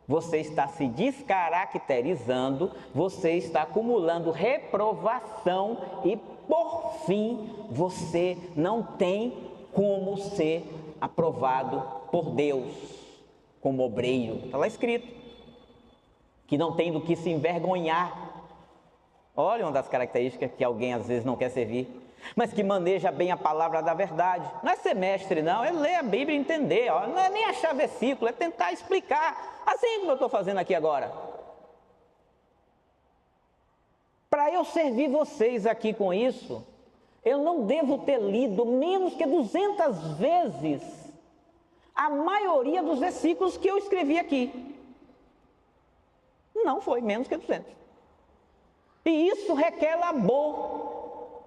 você está se descaracterizando, você está acumulando reprovação e, por fim, você não tem como ser aprovado por Deus como obreiro. Está lá escrito que não tem do que se envergonhar. Olha uma das características que alguém às vezes não quer servir, mas que maneja bem a palavra da verdade. Não é ser mestre, não, é ler a Bíblia e entender, ó. Não é nem achar versículo, é tentar explicar, assim como eu estou fazendo aqui agora. Para eu servir vocês aqui com isso, eu não devo ter lido menos que 200 vezes a maioria dos versículos que eu escrevi aqui. Não foi menos que 200. E isso requer labor,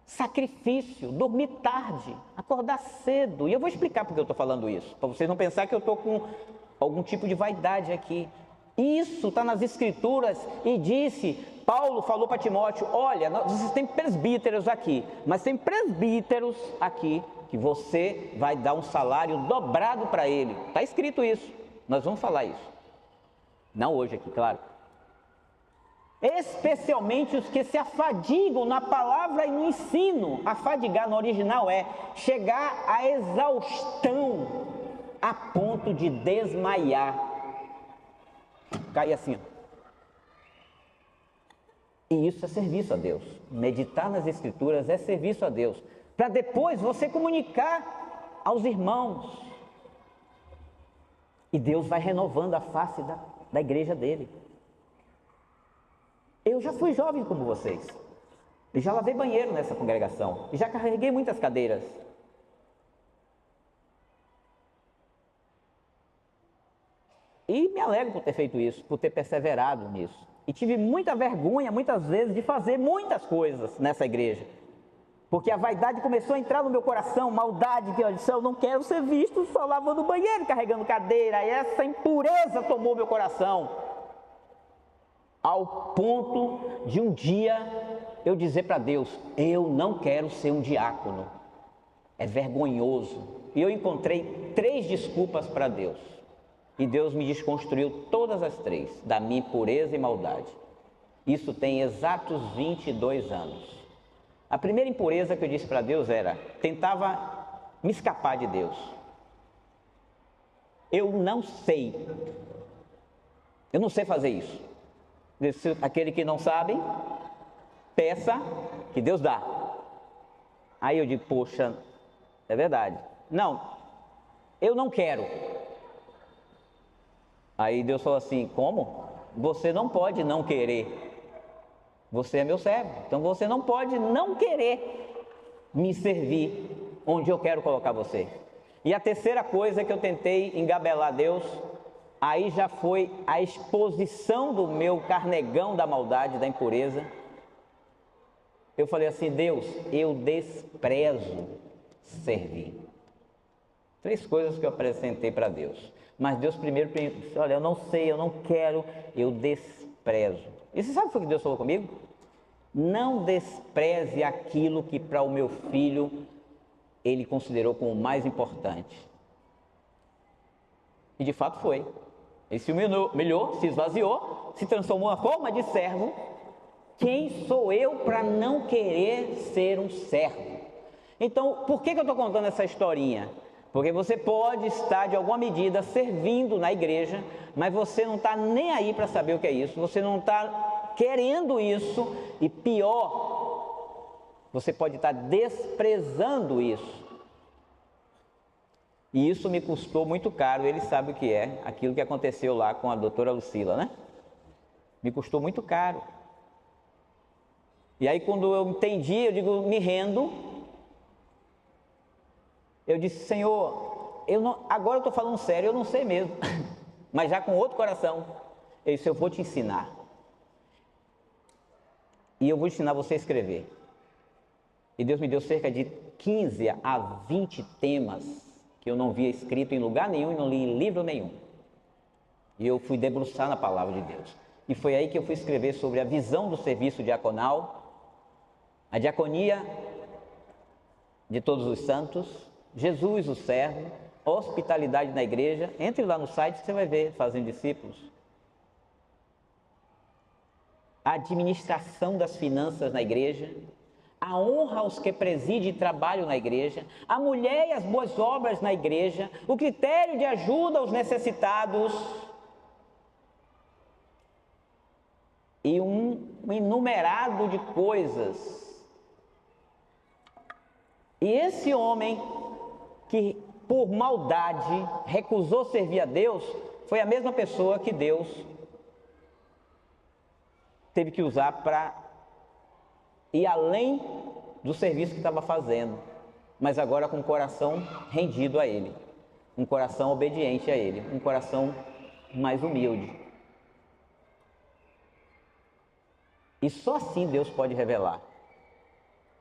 sacrifício, dormir tarde, acordar cedo. E eu vou explicar porque eu estou falando isso, para vocês não pensarem que eu estou com algum tipo de vaidade aqui. Isso está nas Escrituras e Paulo falou para Timóteo, olha, vocês têm presbíteros aqui, mas tem presbíteros aqui que você vai dar um salário dobrado para ele. Está escrito isso, nós vamos falar isso. Não hoje aqui, claro. Especialmente os que se afadigam na palavra e no ensino. Afadigar no original é chegar à exaustão a ponto de desmaiar. Cair assim. E isso é serviço a Deus. Meditar nas Escrituras é serviço a Deus. Para depois você comunicar aos irmãos. E Deus vai renovando a face da igreja dele. Eu já fui jovem como vocês. E já lavei banheiro nessa congregação. E já carreguei muitas cadeiras. E me alegro por ter feito isso, por ter perseverado nisso. E tive muita vergonha, muitas vezes, de fazer muitas coisas nessa igreja. Porque a vaidade começou a entrar no meu coração, maldade, que eu disse, eu não quero ser visto só lavando banheiro, carregando cadeira. E essa impureza tomou meu coração. Ao ponto de um dia eu dizer para Deus, eu não quero ser um diácono. É vergonhoso. E eu encontrei 3 desculpas para Deus. E Deus me desconstruiu todas as 3, da minha impureza e maldade. Isso tem exatos 22 anos. A primeira impureza que eu disse para Deus era, tentava me escapar de Deus. Eu não sei fazer isso. Aquele que não sabe, peça que Deus dá. Aí eu digo, poxa, é verdade. Não, eu não quero. Aí Deus falou assim, como? Você não pode não querer. Você é meu servo, então você não pode não querer me servir onde eu quero colocar você. E a terceira coisa que eu tentei engabelar Deus, aí já foi a exposição do meu carnegão da maldade, da impureza. Eu falei assim, Deus, eu desprezo servir. 3 coisas que eu apresentei para Deus. Mas Deus primeiro disse, olha, eu não sei, eu não quero, eu desprezo. E você sabe o que Deus falou comigo? Não despreze aquilo que para o meu filho ele considerou como mais importante. E de fato foi. Ele se humilhou, se esvaziou, se transformou na forma de servo. Quem sou eu para não querer ser um servo? Então, por que eu estou contando essa historinha? Porque você pode estar, de alguma medida, servindo na igreja, mas você não está nem aí para saber o que é isso, você não está querendo isso, e pior, você pode estar desprezando isso. E isso me custou muito caro, ele sabe o que é, aquilo que aconteceu lá com a doutora Lucila, né? Me custou muito caro. E aí quando eu entendi, eu digo, me rendo. Eu disse, Senhor, agora eu estou falando sério, eu não sei mesmo, mas já com outro coração. Ele disse, eu vou te ensinar. E eu vou ensinar você a escrever. E Deus me deu cerca de 15 a 20 temas que eu não via escrito em lugar nenhum e não li em livro nenhum. E eu fui debruçar na palavra de Deus. E foi aí que eu fui escrever sobre a visão do serviço diaconal, a diaconia de todos os santos, Jesus o servo, hospitalidade na igreja. Entre lá no site que você vai ver, fazendo discípulos. A administração das finanças na igreja, a honra aos que presidem e trabalham na igreja, a mulher e as boas obras na igreja, o critério de ajuda aos necessitados e um enumerado de coisas. E esse homem que por maldade recusou servir a Deus, foi a mesma pessoa que Deus teve que usar para ir além do serviço que estava fazendo, mas agora com o coração rendido a Ele, um coração obediente a Ele, um coração mais humilde. E só assim Deus pode revelar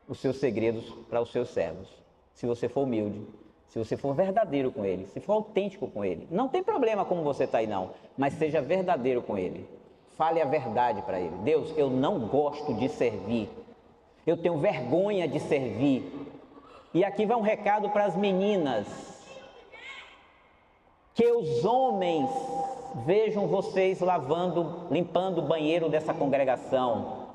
os seus segredos para os seus servos, se você for humilde, se você for verdadeiro com Ele, se for autêntico com Ele. Não tem problema como você está aí não, mas seja verdadeiro com Ele. Fale a verdade para Ele. Deus, eu não gosto de servir. Eu tenho vergonha de servir. E aqui vai um recado para as meninas. Que os homens vejam vocês limpando o banheiro dessa congregação,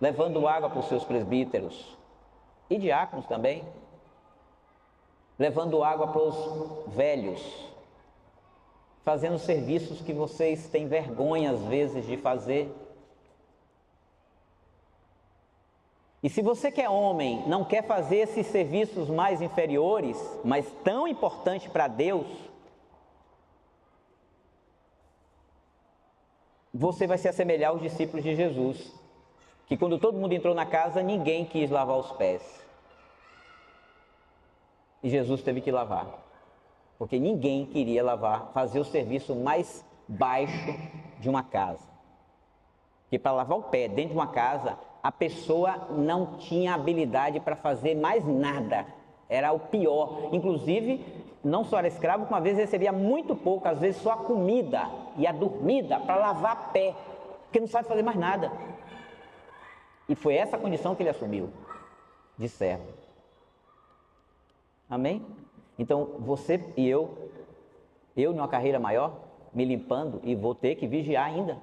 levando água para os seus presbíteros e diáconos também, levando água para os velhos, fazendo serviços que vocês têm vergonha às vezes de fazer. E se você que é homem, não quer fazer esses serviços mais inferiores, mas tão importantes para Deus, você vai se assemelhar aos discípulos de Jesus, que quando todo mundo entrou na casa, ninguém quis lavar os pés. E Jesus teve que lavar, porque ninguém queria fazer o serviço mais baixo de uma casa. Porque para lavar o pé dentro de uma casa, a pessoa não tinha habilidade para fazer mais nada. Era o pior. Inclusive, não só era escravo, como às vezes recebia muito pouco, às vezes só a comida e a dormida para lavar pé, porque não sabe fazer mais nada. E foi essa a condição que ele assumiu, de servo. Amém? Então, você e eu numa carreira maior, me limpando, e vou ter que vigiar ainda.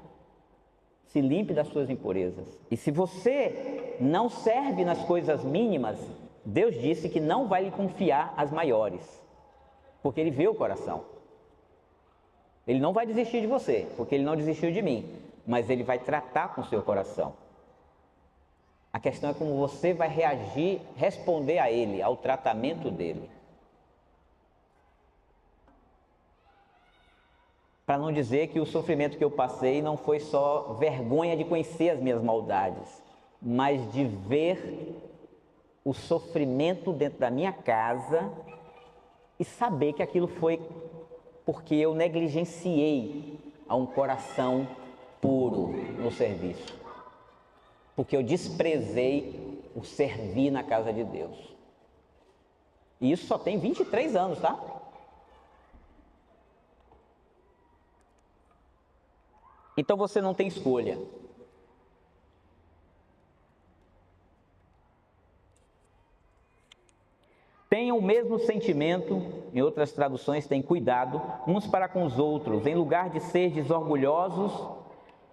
Se limpe das suas impurezas. E se você não serve nas coisas mínimas, Deus disse que não vai lhe confiar as maiores, porque Ele vê o coração. Ele não vai desistir de você, porque Ele não desistiu de mim, mas Ele vai tratar com o seu coração. A questão é como você vai reagir, responder a Ele, ao tratamento dEle. Para não dizer que o sofrimento que eu passei não foi só vergonha de conhecer as minhas maldades, mas de ver o sofrimento dentro da minha casa e saber que aquilo foi porque eu negligenciei a um coração puro no serviço. Porque eu desprezei o servir na casa de Deus. E isso só tem 23 anos, tá? Então você não tem escolha. Tenham o mesmo sentimento, em outras traduções tem cuidado, uns para com os outros, em lugar de serdes orgulhosos,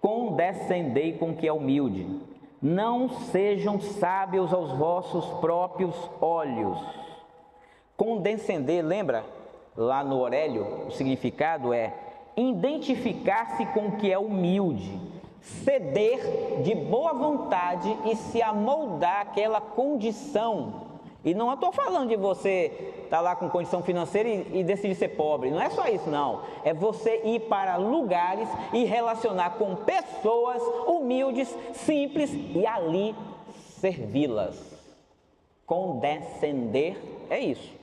condescendei com o que é humilde. Não sejam sábios aos vossos próprios olhos. Condescender, lembra? Lá no Aurélio, o significado é identificar-se com o que é humilde, ceder de boa vontade e se amoldar àquela condição. E não estou falando de você estar lá com condição financeira e decidir ser pobre, não é só isso não, é você ir para lugares e relacionar com pessoas humildes, simples e ali servi-las. Condescender é isso.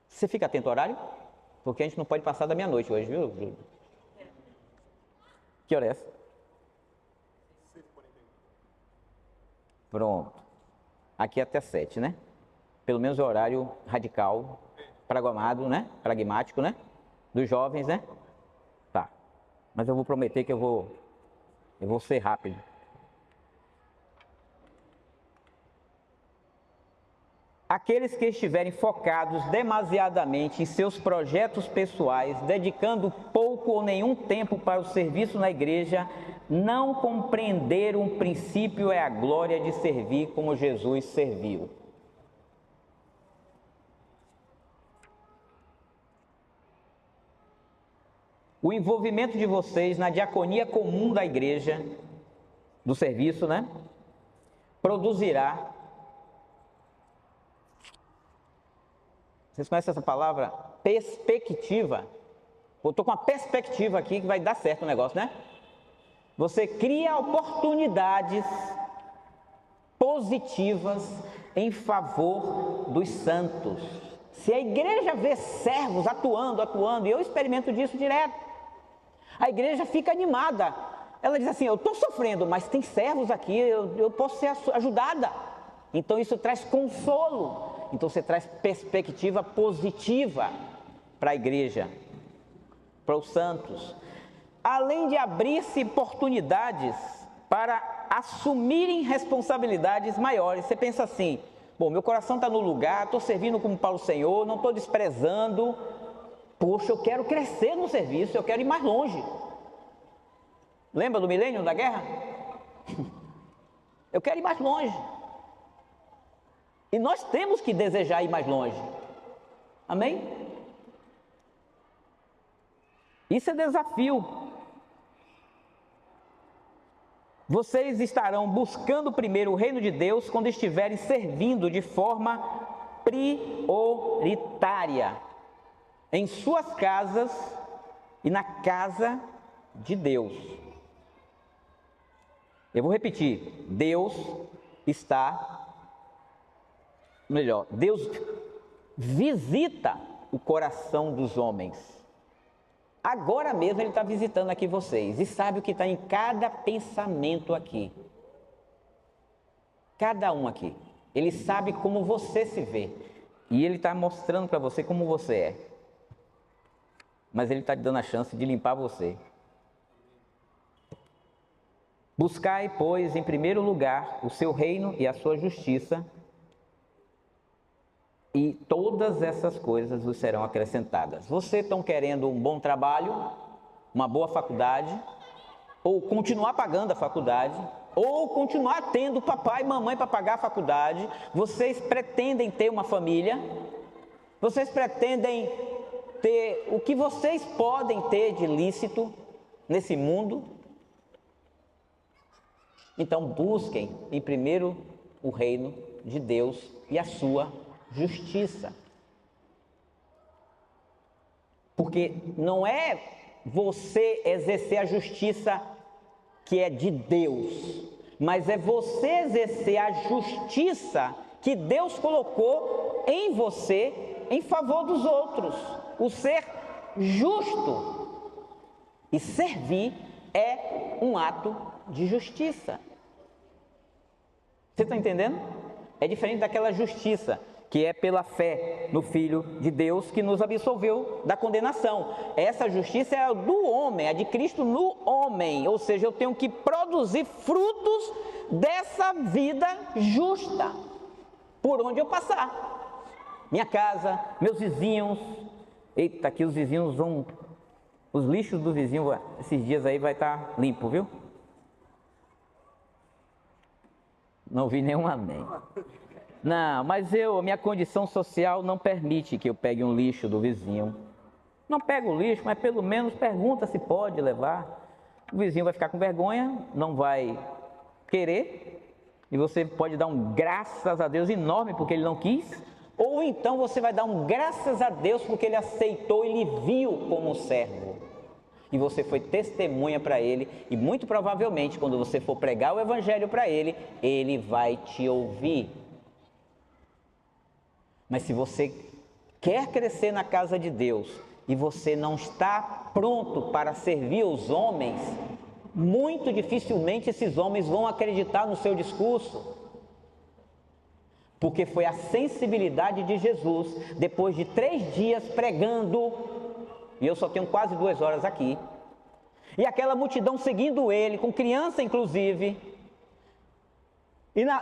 Você fica atento ao horário? Porque a gente não pode passar da meia-noite hoje, viu, Júlio? Que hora é essa? 6h41. Pronto. aqui até 7, né? Pelo menos o horário radical, pragmático, né? Pragmático, né? Dos jovens, né? Tá. Mas eu vou prometer que eu vou ser rápido. Aqueles que estiverem focados demasiadamente em seus projetos pessoais, dedicando pouco ou nenhum tempo para o serviço na igreja, não compreenderam o princípio é a glória de servir como Jesus serviu. O envolvimento de vocês na diaconia comum da igreja, do serviço, né? Produzirá. Vocês conhecem essa palavra? Perspectiva. Eu estou com uma perspectiva aqui que vai dar certo o negócio, né? Você cria oportunidades positivas em favor dos santos. Se a igreja vê servos atuando, e eu experimento disso direto, a igreja fica animada. Ela diz assim, eu estou sofrendo, mas tem servos aqui, eu posso ser ajudada. Então isso traz consolo. Então você traz perspectiva positiva para a igreja, para os santos. Além de abrir-se oportunidades para assumirem responsabilidades maiores. Você pensa assim, bom, meu coração está no lugar, estou servindo como para o Senhor, não estou desprezando. Poxa, eu quero crescer no serviço, eu quero ir mais longe. Lembra do milênio da guerra? Eu quero ir mais longe. E nós temos que desejar ir mais longe. Amém? Isso é desafio. Vocês estarão buscando primeiro o reino de Deus quando estiverem servindo de forma prioritária em suas casas e na casa de Deus. Eu vou repetir. Deus visita o coração dos homens. Agora mesmo Ele está visitando aqui vocês e sabe o que está em cada pensamento aqui. Cada um aqui. Ele sabe como você se vê e Ele está mostrando para você como você é. Mas Ele está te dando a chance de limpar você. Buscai, pois, em primeiro lugar o seu reino e a sua justiça, e todas essas coisas vos serão acrescentadas. Vocês estão querendo um bom trabalho, uma boa faculdade, ou continuar pagando a faculdade, ou continuar tendo papai e mamãe para pagar a faculdade. Vocês pretendem ter uma família, vocês pretendem ter o que vocês podem ter de lícito nesse mundo. Então busquem em primeiro o reino de Deus e a sua justiça. Porque não é você exercer a justiça que é de Deus, mas é você exercer a justiça que Deus colocou em você em favor dos outros. O ser justo e servir é um ato de justiça. Você está entendendo? É diferente daquela justiça que é pela fé no Filho de Deus que nos absolveu da condenação. Essa justiça é a do homem, a de Cristo no homem, ou seja, eu tenho que produzir frutos dessa vida justa, por onde eu passar. Minha casa, meus vizinhos, eita, aqui os vizinhos vão, os lixos do vizinho, esses dias aí vai estar limpo, viu? Não vi nenhum amém. Não, mas minha condição social não permite que eu pegue um lixo do vizinho. Não pego o lixo, mas pelo menos pergunta se pode levar. O vizinho vai ficar com vergonha, não vai querer, e você pode dar um graças a Deus enorme porque ele não quis, ou então você vai dar um graças a Deus porque ele aceitou e lhe viu como servo. E você foi testemunha para ele, e muito provavelmente quando você for pregar o evangelho para ele, ele vai te ouvir. Mas se você quer crescer na casa de Deus e você não está pronto para servir os homens, muito dificilmente esses homens vão acreditar no seu discurso. porque foi a sensibilidade de Jesus, depois de 3 dias pregando, e eu só tenho quase 2 horas aqui, e aquela multidão seguindo ele, com criança inclusive,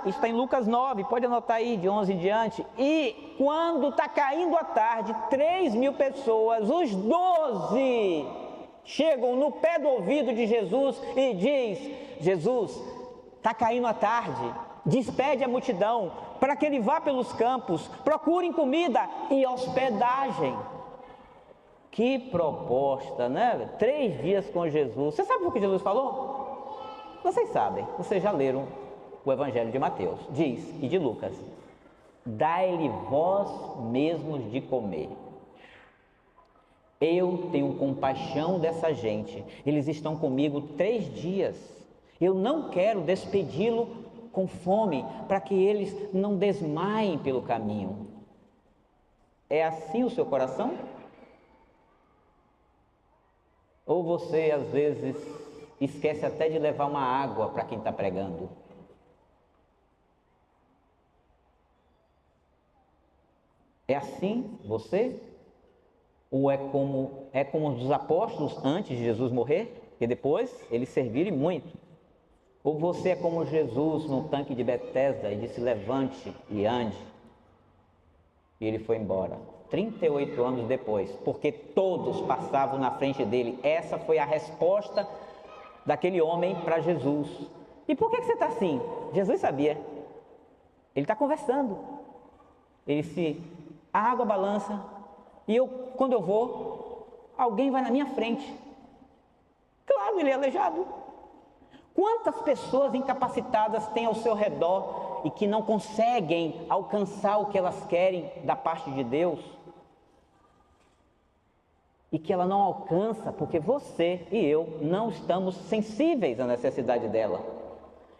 está em Lucas 9, pode anotar aí, de 11 em diante, e quando está caindo a tarde, 3.000 pessoas, os 12 chegam no pé do ouvido de Jesus e diz: Jesus, está caindo a tarde, despede a multidão, para que ele vá pelos campos, procurem comida e hospedagem. Que proposta, né? 3 dias com Jesus. Você sabe o que Jesus falou? Vocês sabem, vocês já leram o Evangelho de Mateus, diz, e de Lucas: dai-lhe vós mesmos de comer. Eu tenho compaixão dessa gente, eles estão comigo 3 dias, eu não quero despedi-lo com fome, para que eles não desmaiem pelo caminho. É assim o seu coração? Ou você às vezes esquece até de levar uma água para quem está pregando? É assim você? Ou é como os apóstolos antes de Jesus morrer, que depois eles serviram muito? Ou você é como Jesus no tanque de Betesda e disse: levante e ande, e ele foi embora, 38 anos depois, porque todos passavam na frente dele. Essa foi a resposta daquele homem para Jesus. E por que você está assim? Jesus sabia, ele está conversando, a água balança, e quando eu vou, alguém vai na minha frente. Claro, ele é aleijado. Quantas pessoas incapacitadas tem ao seu redor e que não conseguem alcançar o que elas querem da parte de Deus? E que ela não alcança porque você e eu não estamos sensíveis à necessidade dela.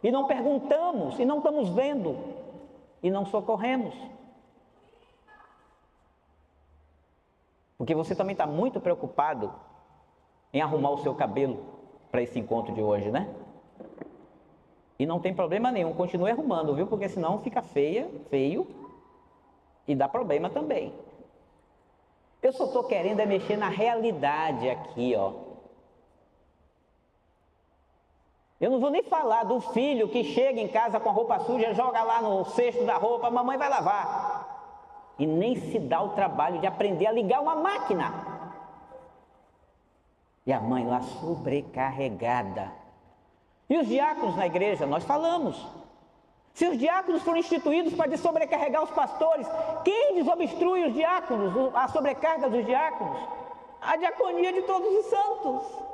E não perguntamos, e não estamos vendo, e não socorremos. Porque você também está muito preocupado em arrumar o seu cabelo para esse encontro de hoje, né? E não tem problema nenhum, continue arrumando, viu? Porque senão fica feio e dá problema também. Eu só estou querendo mexer na realidade aqui, ó. Eu não vou nem falar do filho que chega em casa com a roupa suja, joga lá no cesto da roupa, a mamãe vai lavar. E nem se dá o trabalho de aprender a ligar uma máquina. E a mãe lá sobrecarregada. E os diáconos na igreja, nós falamos. Se os diáconos foram instituídos para sobrecarregar os pastores, quem desobstrui os diáconos, a sobrecarga dos diáconos? A diaconia de todos os santos.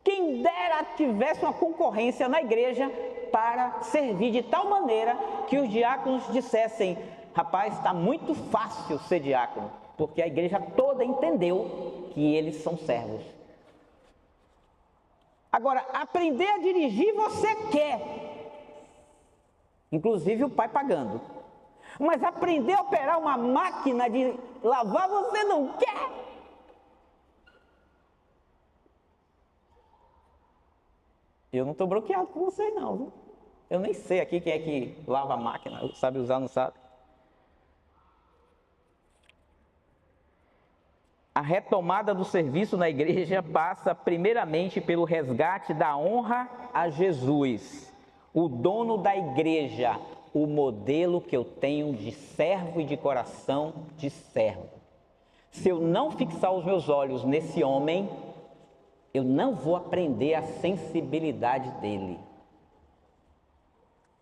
Quem dera tivesse uma concorrência na igreja para servir de tal maneira que os diáconos dissessem: rapaz, está muito fácil ser diácono, porque a igreja toda entendeu que eles são servos. Agora, aprender a dirigir você quer, inclusive o pai pagando, mas aprender a operar uma máquina de lavar você não quer. Eu não estou bloqueado com vocês não, viu? Eu nem sei aqui quem é que lava a máquina, sabe usar, não sabe. A retomada do serviço na igreja passa primeiramente pelo resgate da honra a Jesus, o dono da igreja, o modelo que eu tenho de servo e de coração de servo. Se eu não fixar os meus olhos nesse homem, eu não vou aprender a sensibilidade dele.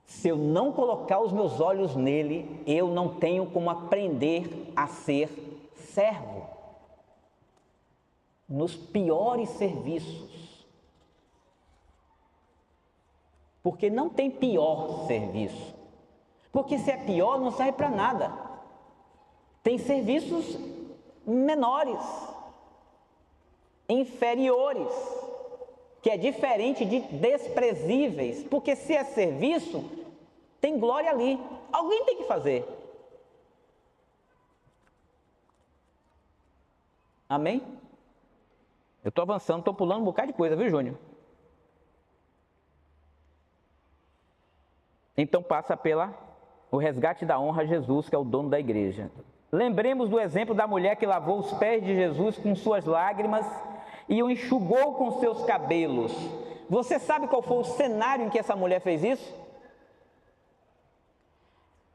Se eu não colocar os meus olhos nele, eu não tenho como aprender a ser servo. Nos piores serviços, porque não tem pior serviço, porque se é pior não serve para nada. Tem serviços menores, inferiores, que é diferente de desprezíveis, porque se é serviço, tem glória ali, alguém tem que fazer. Amém? Eu estou avançando, estou pulando um bocado de coisa, viu, Júnior? Então passa pela o resgate da honra a Jesus, que é o dono da igreja. Lembremos do exemplo da mulher que lavou os pés de Jesus com suas lágrimas e o enxugou com seus cabelos. Você sabe qual foi o cenário em que essa mulher fez isso?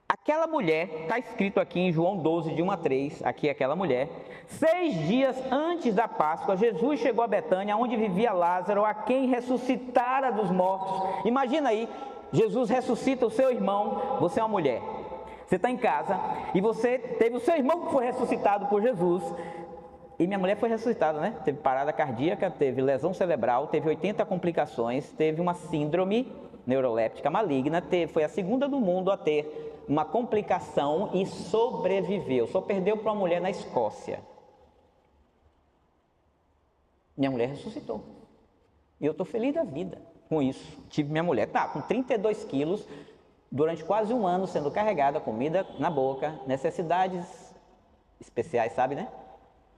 Aquela mulher, está escrito aqui em João 12, de 1 a 3, aqui aquela mulher, 6 dias antes da Páscoa, Jesus chegou a Betânia, onde vivia Lázaro, a quem ressuscitara dos mortos. Imagina aí, Jesus ressuscita o seu irmão, você é uma mulher, você está em casa, e você teve o seu irmão que foi ressuscitado por Jesus, e minha mulher foi ressuscitada, né? Teve parada cardíaca, teve lesão cerebral, teve 80 complicações, teve uma síndrome neuroléptica maligna, foi a segunda do mundo a ter uma complicação e sobreviveu. Só perdeu para uma mulher na Escócia. Minha mulher ressuscitou. E eu estou feliz da vida com isso. Tive minha mulher, com 32 quilos, durante quase um ano sendo carregada, comida na boca, necessidades especiais, sabe, né?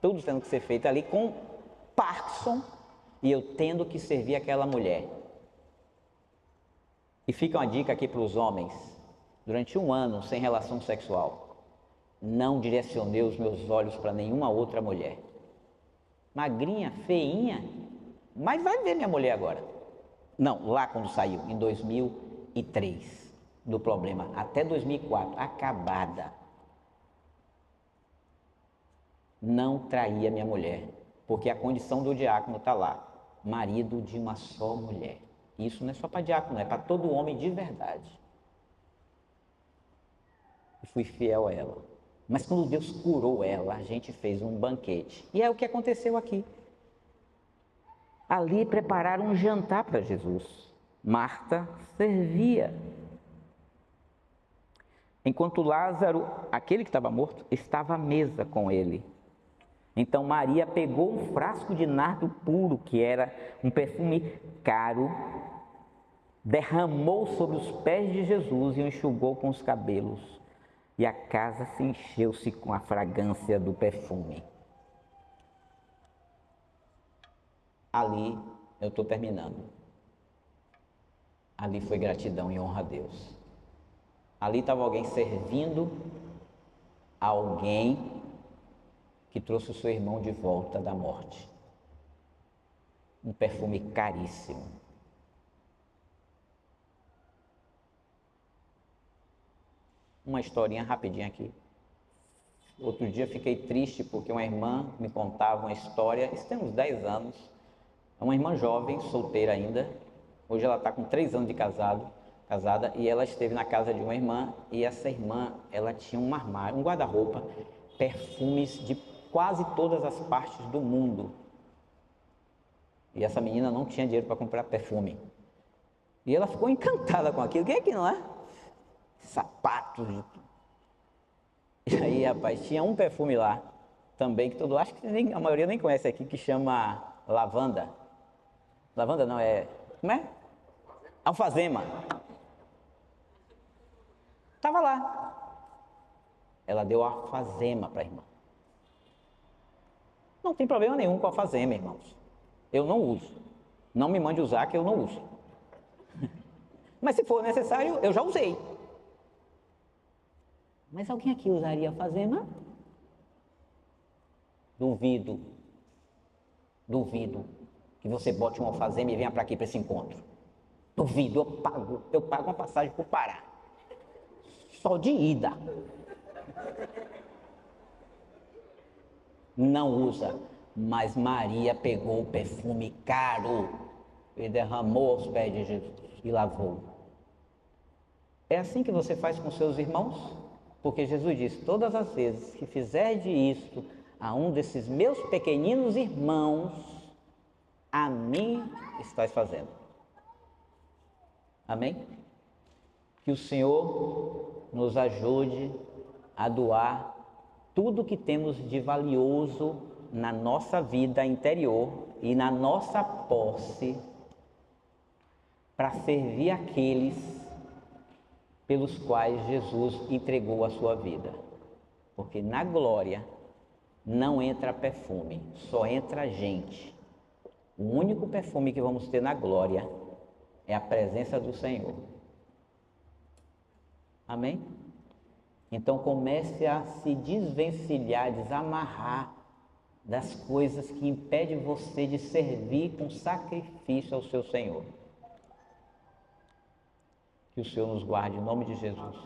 Tudo tendo que ser feito ali com Parkinson, e eu tendo que servir aquela mulher. E fica uma dica aqui para os homens: durante um ano sem relação sexual, não direcionei os meus olhos para nenhuma outra mulher. Magrinha, feinha, mas vai ver minha mulher agora. Não, lá quando saiu, em 2003, do problema, até 2004, acabada. Não traía minha mulher, porque a condição do diácono está lá, marido de uma só mulher. Isso não é só para diácono, é para todo homem de verdade. E fui fiel a ela. Mas quando Deus curou ela, a gente fez um banquete. E é o que aconteceu aqui. Ali prepararam um jantar para Jesus. Marta servia. Enquanto Lázaro, aquele que estava morto, estava à mesa com ele. Então Maria pegou um frasco de nardo puro, que era um perfume caro, derramou sobre os pés de Jesus e o enxugou com os cabelos. E a casa se encheu-se com a fragrância do perfume. Ali, eu estou terminando. Ali foi gratidão e honra a Deus. Ali estava alguém servindo a alguém que trouxe o seu irmão de volta da morte. Um perfume caríssimo. Uma historinha rapidinha aqui. Outro dia fiquei triste porque uma irmã me contava uma história, isso tem uns 10 anos, é uma irmã jovem, solteira ainda, hoje ela está com 3 anos de casada, e ela esteve na casa de uma irmã, e essa irmã, ela tinha um armário, um guarda-roupa, perfumes de quase todas as partes do mundo. E essa menina não tinha dinheiro para comprar perfume. E ela ficou encantada com aquilo. Quem é que não é? Sapatos. E aí, rapaz, tinha um perfume lá também que acho que a maioria nem conhece aqui, que chama lavanda. Lavanda não, como é? Alfazema. Estava lá. Ela deu alfazema para a irmã. Não tem problema nenhum com alfazema, irmãos. Eu não uso. Não me mande usar, que eu não uso. Mas se for necessário, eu já usei. Mas alguém aqui usaria alfazema? Duvido que você bote um alfazema e venha para aqui para esse encontro. Duvido, eu pago uma passagem para o Pará. Só de ida. Não usa, mas Maria pegou o perfume caro e derramou aos pés de Jesus e lavou. É assim que você faz com seus irmãos? Porque Jesus disse: todas as vezes que fizerde isto a um desses meus pequeninos irmãos, a mim estás fazendo. Amém? Que o Senhor nos ajude a doar tudo que temos de valioso na nossa vida interior e na nossa posse para servir aqueles pelos quais Jesus entregou a sua vida. Porque na glória não entra perfume, só entra gente. O único perfume que vamos ter na glória é a presença do Senhor. Amém? Então comece a se desvencilhar, desamarrar das coisas que impedem você de servir com sacrifício ao seu Senhor. Que o Senhor nos guarde em nome de Jesus.